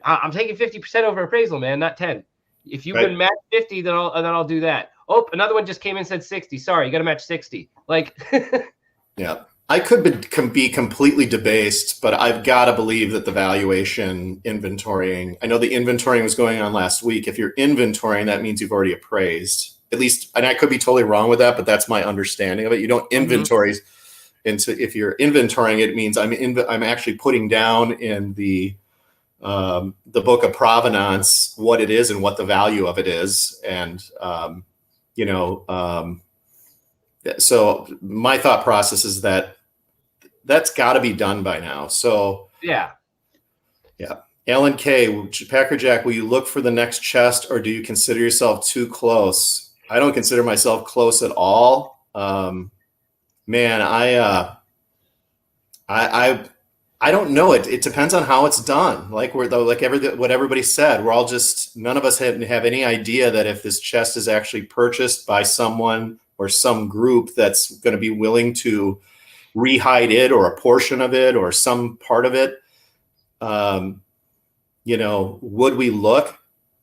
I'm taking 50% over appraisal, man, not 10. If you can match 50, then I'll do that. Oh, another one just came in and said 60. Sorry, you got to match 60. Like, yeah, I could be completely debased, but I've got to believe that the valuation inventorying, I know the inventorying was going on last week. If you're inventorying, that means you've already appraised, at least, and I could be totally wrong with that, but that's my understanding of it. You don't inventory if you're inventorying, it means I'm actually putting down in the book of provenance what it is and what the value of it is. And, so my thought process is that that's got to be done by now. So yeah. Alan K, Packer Jack, will you look for the next chest, or do you consider yourself too close? I don't consider myself close at all. Man, I don't know. It depends on how it's done. Like what everybody said, we're all just, none of us have any idea that if this chest is actually purchased by someone or some group that's going to be willing to rehide it or a portion of it or some part of it, would we look?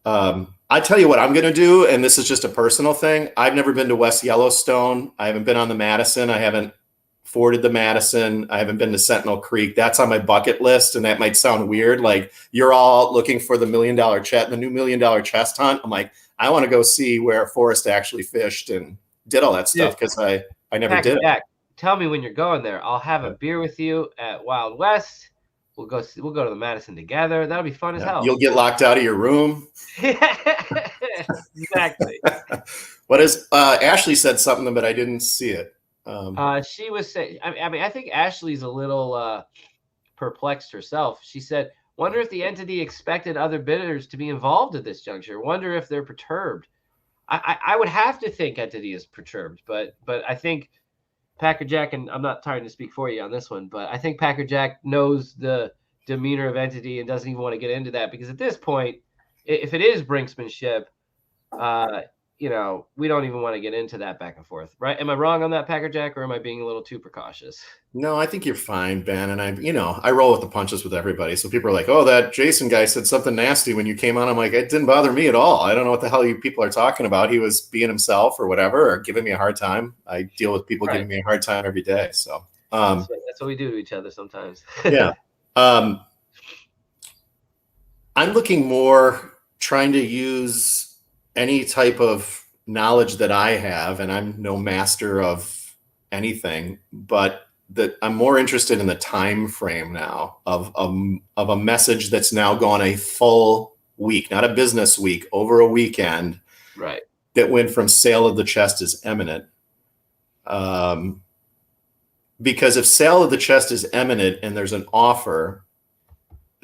I tell you what I'm going to do, and this is just a personal thing. I've never been to West Yellowstone. I haven't been on the Madison. I haven't forded the Madison. I haven't been to Sentinel Creek. That's on my bucket list, and that might sound weird. Like, you're all looking for the $1 million the new $1 million chest hunt. I'm like, I want to go see where Forrest actually fished and did all that stuff, because I never did it. Tell me when you're going there. I'll have a beer with you at Wild West. We'll go to the Madison together. That'll be fun as hell. You'll get locked out of your room. Exactly. What is Ashley said something, but I didn't see it. She was saying, I mean, I think Ashley's a little perplexed herself. She said, wonder if the entity expected other bidders to be involved at this juncture. Wonder if they're perturbed. I would have to think entity is perturbed, but I think Packer Jack, and I'm not trying to speak for you on this one, but I think Packer Jack knows the demeanor of entity and doesn't even want to get into that, because at this point, if it is brinksmanship, we don't even want to get into that back and forth, right? Am I wrong on that, Packer Jack, or am I being a little too precautious? No, I think you're fine, Ben. And I roll with the punches with everybody. So people are like, oh, that Jason guy said something nasty when you came on. I'm like, it didn't bother me at all. I don't know what the hell you people are talking about. He was being himself or whatever, or giving me a hard time. I deal with people giving me a hard time every day. So that's what we do to each other sometimes. Yeah. I'm looking more trying to use any type of knowledge that I have, and I'm no master of anything, but that I'm more interested in the time frame now of a message that's now gone a full week, not a business week, over a weekend, right? That went from sale of the chest is imminent. Because if sale of the chest is imminent and there's an offer,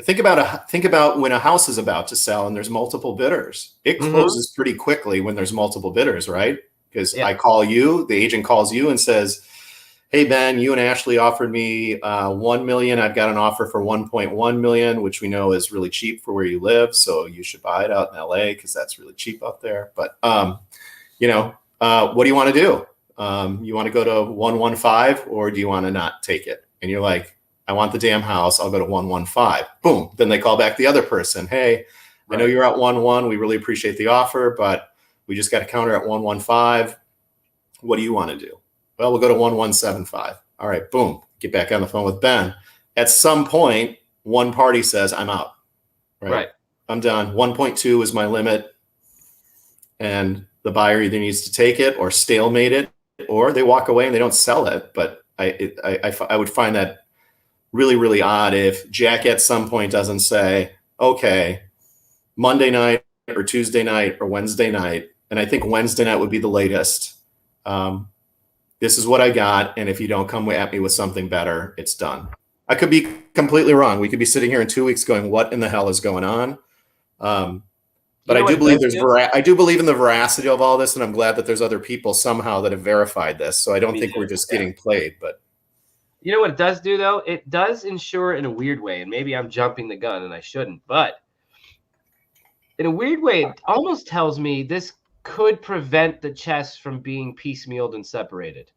think about when a house is about to sell and there's multiple bidders. It closes pretty quickly when there's multiple bidders, right? Because I call you, the agent calls you and says, hey, Ben, you and Ashley offered me $1 million. I've got an offer for $1.1 million, which we know is really cheap for where you live. So you should buy it out in LA because that's really cheap out there. But, what do you want to do? You want to go to 115 or do you want to not take it? And you're like, I want the damn house. I'll go to 115. Boom. Then they call back the other person. Hey, I know you're at 1-1. We really appreciate the offer, but we just got a counter at 115. What do you want to do? Well, we'll go to 1175. All right, boom. Get back on the phone with Ben. At some point, one party says, I'm out. Right. I'm done. 1.2 is my limit. And the buyer either needs to take it or stalemate it, or they walk away and they don't sell it. But I would find that really, really odd if Jack at some point doesn't say, okay, Monday night or Tuesday night or Wednesday night. And I think Wednesday night would be the latest. This is what I got. And if you don't come at me with something better, it's done. I could be completely wrong. We could be sitting here in 2 weeks going, what in the hell is going on? But I do believe I do believe in the veracity of all this. And I'm glad that there's other people somehow that have verified this. So I don't think we're just getting played, but. You know what it does do, though? It does ensure in a weird way, and maybe I'm jumping the gun and I shouldn't, but in a weird way, it almost tells me this could prevent the chess from being piecemealed and separated.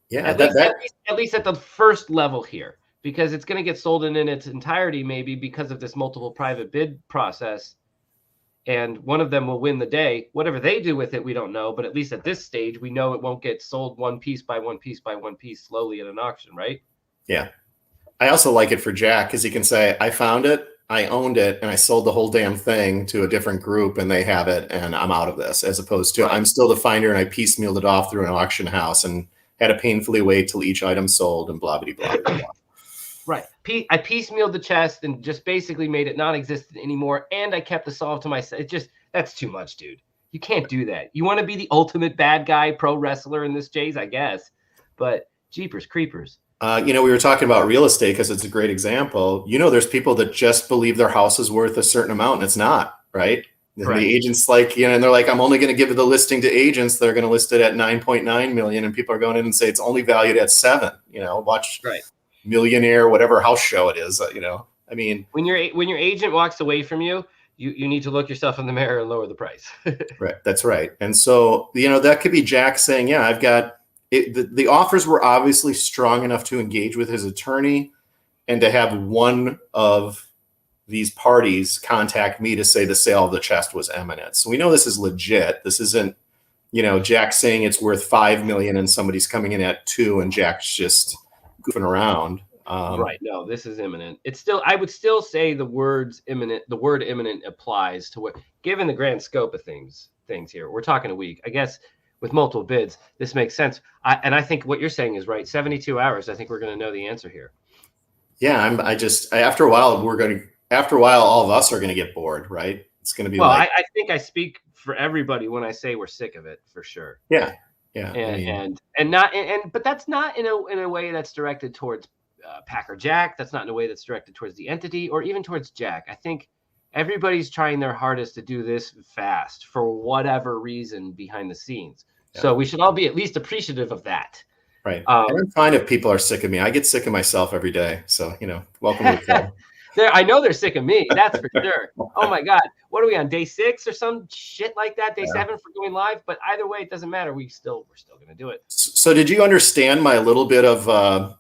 Yeah, at least at the first level here, because it's going to get sold in its entirety, maybe because of this multiple private bid process. And one of them will win the day. Whatever they do with it, we don't know. But at least at this stage, we know it won't get sold one piece by one piece by one piece slowly at an auction, right? Yeah. I also like it for Jack because he can say, I found it, I owned it, and I sold the whole damn thing to a different group, and they have it, and I'm out of this, as opposed to I'm still the finder, and I piecemealed it off through an auction house and had to painfully wait till each item sold and blah, blah, blah, blah, blah. Right. I piecemealed the chest and just basically made it non-existent anymore, and I kept the solve to myself. That's too much, dude. You can't do that. You want to be the ultimate bad guy pro wrestler in this, Jays, I guess. But jeepers creepers. We were talking about real estate because it's a great example. There's people that just believe their house is worth a certain amount, and it's not, right? And the agents and they're like, I'm only going to give the listing to agents that are going to list it at 9.9 million, and people are going in and say it's only valued at 7. Watch. Right. Millionaire, whatever house show it is, I mean, when your agent walks away from you, you need to look yourself in the mirror and lower the price. Right. That's right. And so, that could be Jack saying, yeah, I've got it. The offers were obviously strong enough to engage with his attorney and to have one of these parties contact me to say the sale of the chest was imminent. So we know this is legit. This isn't, Jack saying it's worth 5 million and somebody's coming in at 2 and Jack's just goofing around. Right. No, this is imminent. I would still say the word imminent applies to what, given the grand scope of things here, we're talking a week, I guess with multiple bids, this makes sense. I think what you're saying is right. 72 hours. I think we're going to know the answer here. Yeah, after a while all of us are going to get bored, right? It's going to be Well, like, I think I speak for everybody when I say we're sick of it, for sure. yeah. I And mean, but that's not in a way that's directed towards Pack or Jack. That's not in a way that's directed towards the entity or even towards Jack. I think everybody's trying their hardest to do this fast for whatever reason behind the scenes. Yeah. So we should all be at least appreciative of that. Right. And I'm fine if people are sick of me. I get sick of myself every day. So, welcome to the club. I know they're sick of me. That's for sure. Oh my God. What are we on, day 6 or some shit like that? Day 7 for going live. But either way, it doesn't matter. We're still going to do it. So did you understand my little bit of, and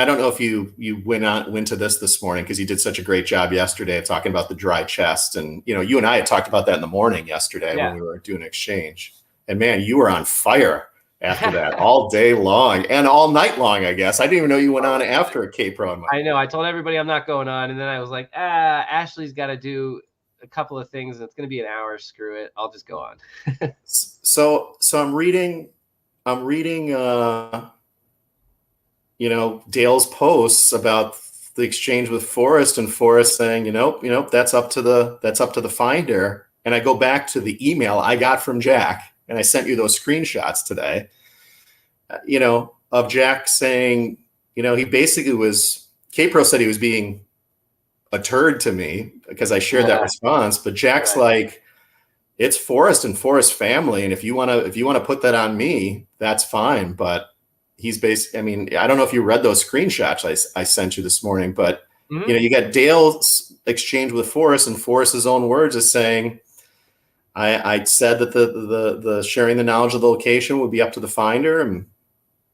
I don't know if you went to this morning, because you did such a great job yesterday of talking about the dry chest. And, you and I had talked about that in the morning yesterday when we were doing an exchange. And man, you were on fire after that all day long and all night long, I guess. I didn't even know you went on after a K-Pro. I know. I told everybody I'm not going on. And then I was like, Ashley's got to do a couple of things. And it's going to be an hour. Screw it. I'll just go on. So I'm reading, Dale's posts about the exchange with Forrest, and Forrest saying, that's up to the finder. And I go back to the email I got from Jack, and I sent you those screenshots today, of Jack saying, he basically K-Pro said he was being a turd to me because I shared that response. But Jack's like, it's Forrest and Forrest family. And if you want to put that on me, that's fine. But he's basically, I don't know if you read those screenshots I sent you this morning, but you got Dale's exchange with Forrest, and Forrest's own words is saying, I said that the sharing the knowledge of the location would be up to the finder, and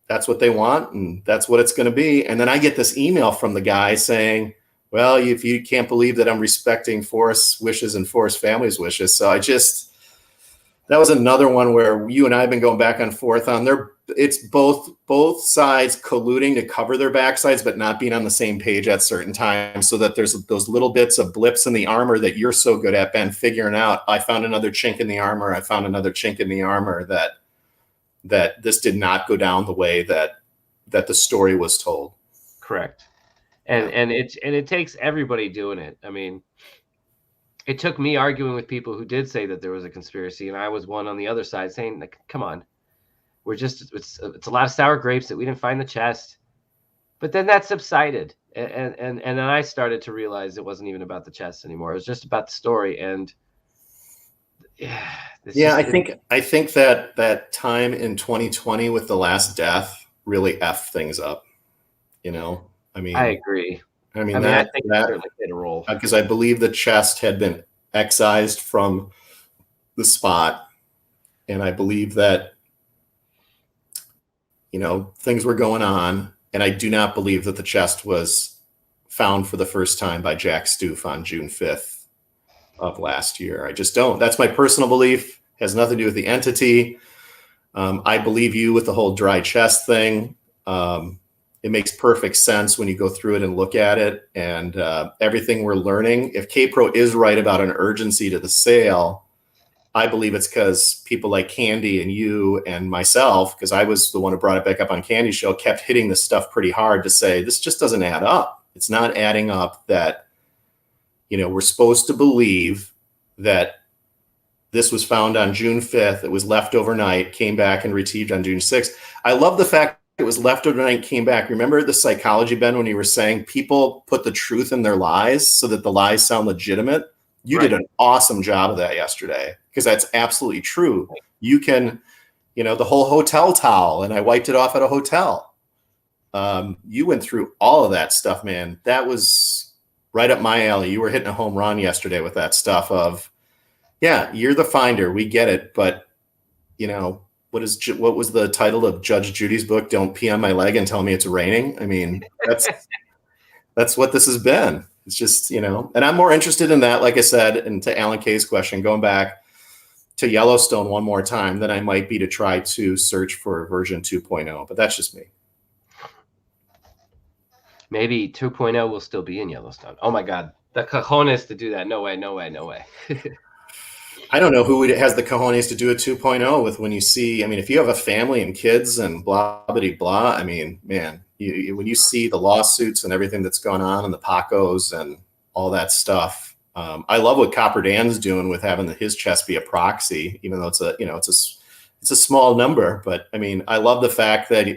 that's what they want, and that's what it's going to be. And then I get this email from the guy saying, well, if you can't believe that I'm respecting Forrest's wishes and Forrest family's wishes. So that was another one where you and I have been going back and forth on there. It's both sides colluding to cover their backsides, but not being on the same page at certain times, so that there's those little bits of blips in the armor that you're so good at, Ben, figuring out. I found another chink in the armor. I found another chink in the armor that this did not go down the way that the story was told. Correct. And it takes everybody doing it. I mean, it took me arguing with people who did say that there was a conspiracy, and I was one on the other side saying, like, come on, it's a lot of sour grapes that we didn't find the chest. But then that subsided, and then I started to realize it wasn't even about the chest anymore. It was just about the story. And I think that time in 2020 with the last death really effed things up. I agree. I think that certainly played a role, because I believe the chest had been excised from the spot, and I believe that things were going on, and I do not believe that the chest was found for the first time by Jack Stoof on June 5th of last year. I just don't. That's my personal belief. It has nothing to do with the entity. I believe you with the whole dry chest thing. It makes perfect sense when you go through it and look at it, and everything we're learning. If K-Pro is right about an urgency to the sale, I believe it's because people like Candy and you and myself, because I was the one who brought it back up on Candy's show, kept hitting this stuff pretty hard to say, this just doesn't add up. It's not adding up that, we're supposed to believe that this was found on June 5th. It was left overnight, came back and retrieved on June 6th. I love the fact it was left overnight, came back. Remember the psychology, Ben, when you were saying people put the truth in their lies so that the lies sound legitimate? You did an awesome job of that yesterday, because that's absolutely true. You can, the whole hotel towel, and I wiped it off at a hotel. You went through all of that stuff, man. That was right up my alley. You were hitting a home run yesterday with that stuff of, yeah, you're the finder. We get it. But, what was the title of Judge Judy's book? Don't pee on my leg and tell me it's raining. I mean, that's what this has been. It's just, and I'm more interested in that, like I said, and to Alan Kay's question, going back to Yellowstone one more time, than I might be to try to search for version 2.0. But that's just me. Maybe 2.0 will still be in Yellowstone. Oh my God, the cojones to do that. No way. I don't know who has the cojones to do a 2.0 with, when you see, if you have a family and kids and blah, blah, blah, man, when you see the lawsuits and everything that's going on and the Pacos and all that stuff, I love what Copper Dan's doing with having his chest be a proxy, even though it's a small number. But I mean, I love the fact that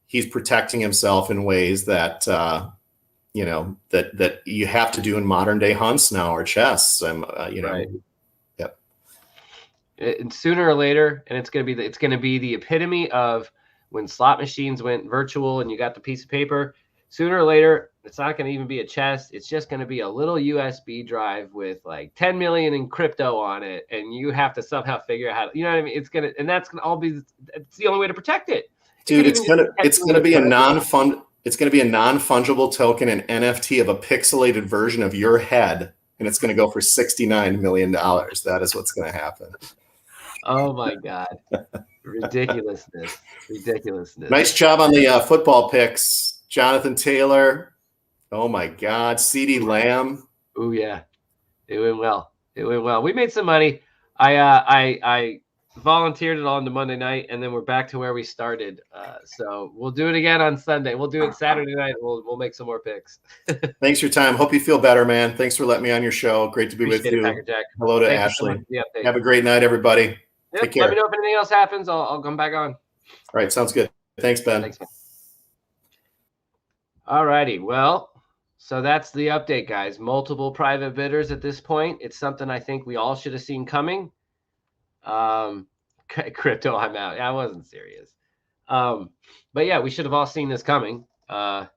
he's protecting himself in ways that that you have to do in modern day hunts now, or chests. Right. Yep. And sooner or later, and it's going to be the epitome of when slot machines went virtual and you got the piece of paper. Sooner or later, it's not going to even be a chest. It's just going to be a little USB drive with like 10 million in crypto on it, and you have to somehow figure out how to, you know what I mean? And that's going to all be. It's the only way to protect it. Dude, it's gonna be a non-fungible token, an NFT of a pixelated version of your head, and it's gonna go for $69 million. That is what's gonna happen. Oh my God. Ridiculousness. Nice job on the football picks. Jonathan Taylor. Oh my God. CeeDee Lamb. Oh yeah. It went well. We made some money. I volunteered it on to Monday night, and then we're back to where we started. So we'll do it again on Sunday. We'll do it Saturday night. We'll make some more picks. Thanks for your time. Hope you feel better, man. Thanks for letting me on your show. Great to be with you. Packer Jack. Hello to Ashley. Have a great night, everybody. Yep, take care. Let me know if anything else happens. I'll come back on. All right, sounds good. Thanks, Ben. Thanks, man. All righty. Well, so that's the update, guys. Multiple private bidders at this point. It's something I think we all should have seen coming. Crypto, I'm out. I wasn't serious. But yeah, we should have all seen this coming. I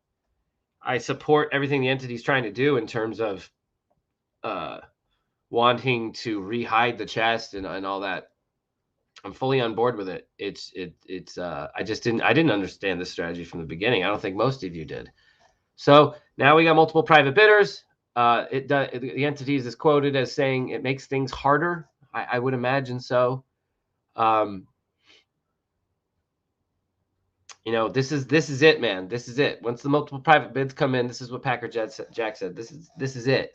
support everything the entity's trying to do in terms of wanting to rehide the chest and all that. I'm fully on board with it. I didn't understand this strategy from the beginning. I don't think most of you did. So now we got multiple private bidders. The entity is quoted as saying it makes things harder. I would imagine so. This is it, man. This is it. Once the multiple private bids come in, this is what Packer Jack said. This is it.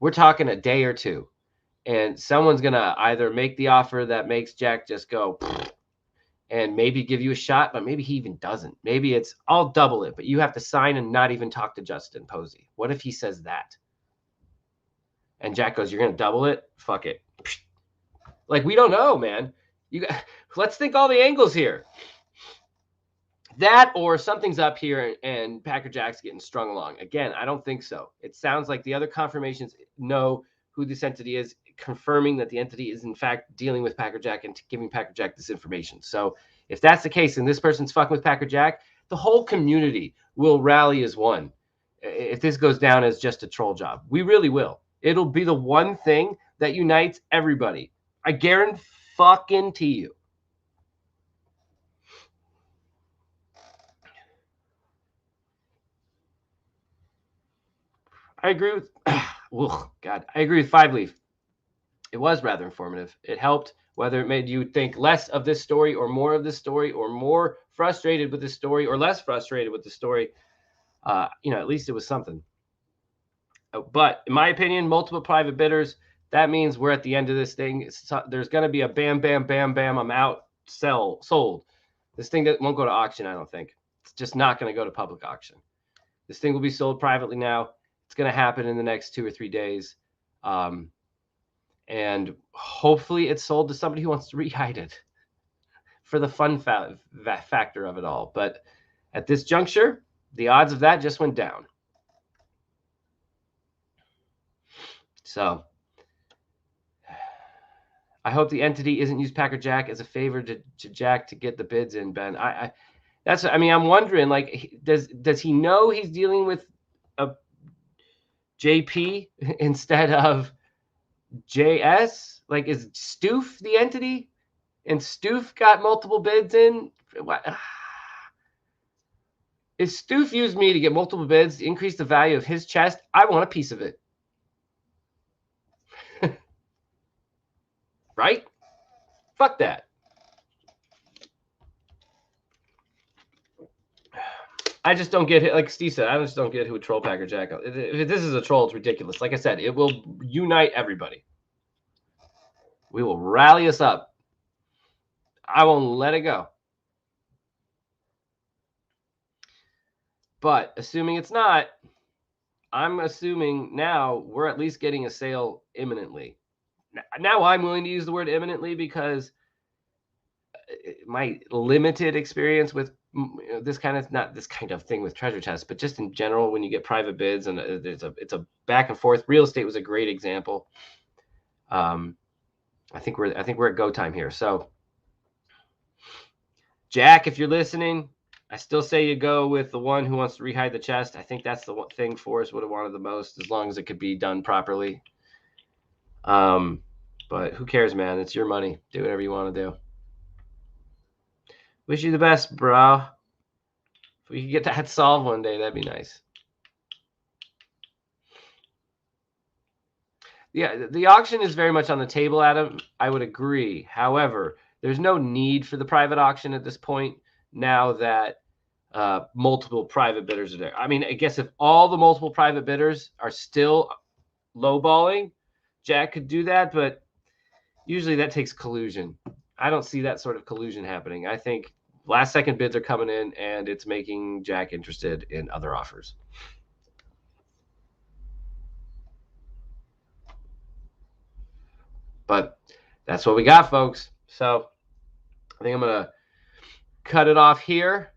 We're talking a day or two, and someone's gonna either make the offer that makes Jack just go and maybe give you a shot, but maybe he even doesn't. Maybe it's I'll double it, but you have to sign and not even talk to Justin Posey. What if he says that? And Jack goes, "You're gonna double it? Fuck it." Like, we don't know, man. Let's think all the angles here. That or something's up here and Packer Jack's getting strung along. Again, I don't think so. It sounds like the other confirmations know who this entity is, confirming that the entity is in fact dealing with Packer Jack and giving Packer Jack this information. So if that's the case and this person's fucking with Packer Jack, the whole community will rally as one. If this goes down as just a troll job, we really will. It'll be the one thing that unites everybody. I guarantee you. I agree with I agree with Five Leaf. It was rather informative. It helped, whether it made you think less of this story or more of this story, or more frustrated with this story or less frustrated with the story. At least it was something. But in my opinion, multiple private bidders, that means we're at the end of this thing. There's going to be a bam, bam, bam, bam, I'm out, sold. This thing won't go to auction, I don't think. It's just not going to go to public auction. This thing will be sold privately now. It's going to happen in the next 2 or 3 days. And hopefully it's sold to somebody who wants to rehide it for the fun factor of it all. But at this juncture, the odds of that just went down. So I hope the entity isn't used Packer Jack as a favor to Jack to get the bids in, Ben. I'm wondering, like, does he know he's dealing with a JP instead of JS? Like, is Stoof the entity and Stoof got multiple bids in? What? If Stoof used me to get multiple bids to increase the value of his chest, I want a piece of it. Right? Fuck that. I just don't get it. Like Steve said, I just don't get who would troll Packer Jack. If this is a troll, it's ridiculous. Like I said, it will unite everybody. We will rally us up. I won't let it go. But assuming it's not, I'm assuming now we're at least getting a sale imminently. Now I'm willing to use the word imminently because my limited experience with this kind of, not this kind of thing with treasure chests, but just in general, when you get private bids and it's a back and forth. Real estate was a great example. I think we're at go time here. So Jack, if you're listening, I still say you go with the one who wants to rehide the chest. I think that's the one thing Forrest would have wanted the most, as long as it could be done properly. But who cares, man? It's your money. Do whatever you want to do. Wish you the best, bro. If we could get that solved one day, that'd be nice. Yeah, the auction is very much on the table, Adam. I would agree. However, there's no need for the private auction at this point now that multiple private bidders are there. I mean, I guess if all the multiple private bidders are still lowballing, Jack could do that, but usually that takes collusion. I don't see that sort of collusion happening. I think last second bids are coming in and it's making Jack interested in other offers. But that's what we got, folks. So I think I'm going to cut it off here.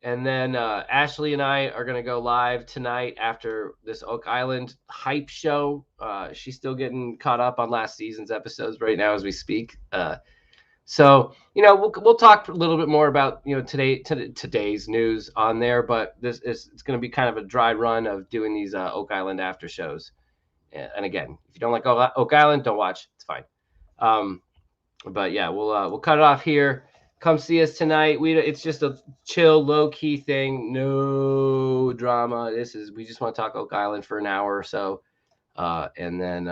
And then Ashley and I are going to go live tonight after this Oak Island hype show. She's still getting caught up on last season's episodes right now as we speak. So, we'll talk a little bit more about, today's news on there, but it's going to be kind of a dry run of doing these Oak Island after shows. And again, if you don't like Oak Island, don't watch. It's fine. But yeah, we'll cut it off here. Come see us tonight. It's just a chill, low key thing. No drama. We just want to talk Oak Island for an hour or so. And then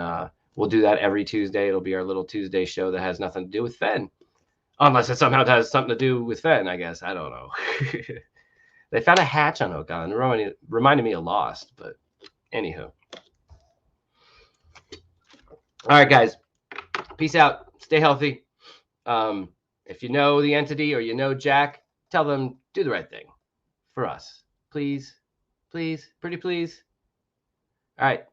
we'll do that every Tuesday. It'll be our little Tuesday show that has nothing to do with Fenn. Unless it somehow has something to do with Fenn, I guess. I don't know. They found a hatch on Oak Island. Reminded me of Lost, but anywho. All right, guys. Peace out. Stay healthy. If you know the entity or you know Jack, tell them do the right thing for us. Please, please, pretty please. All right.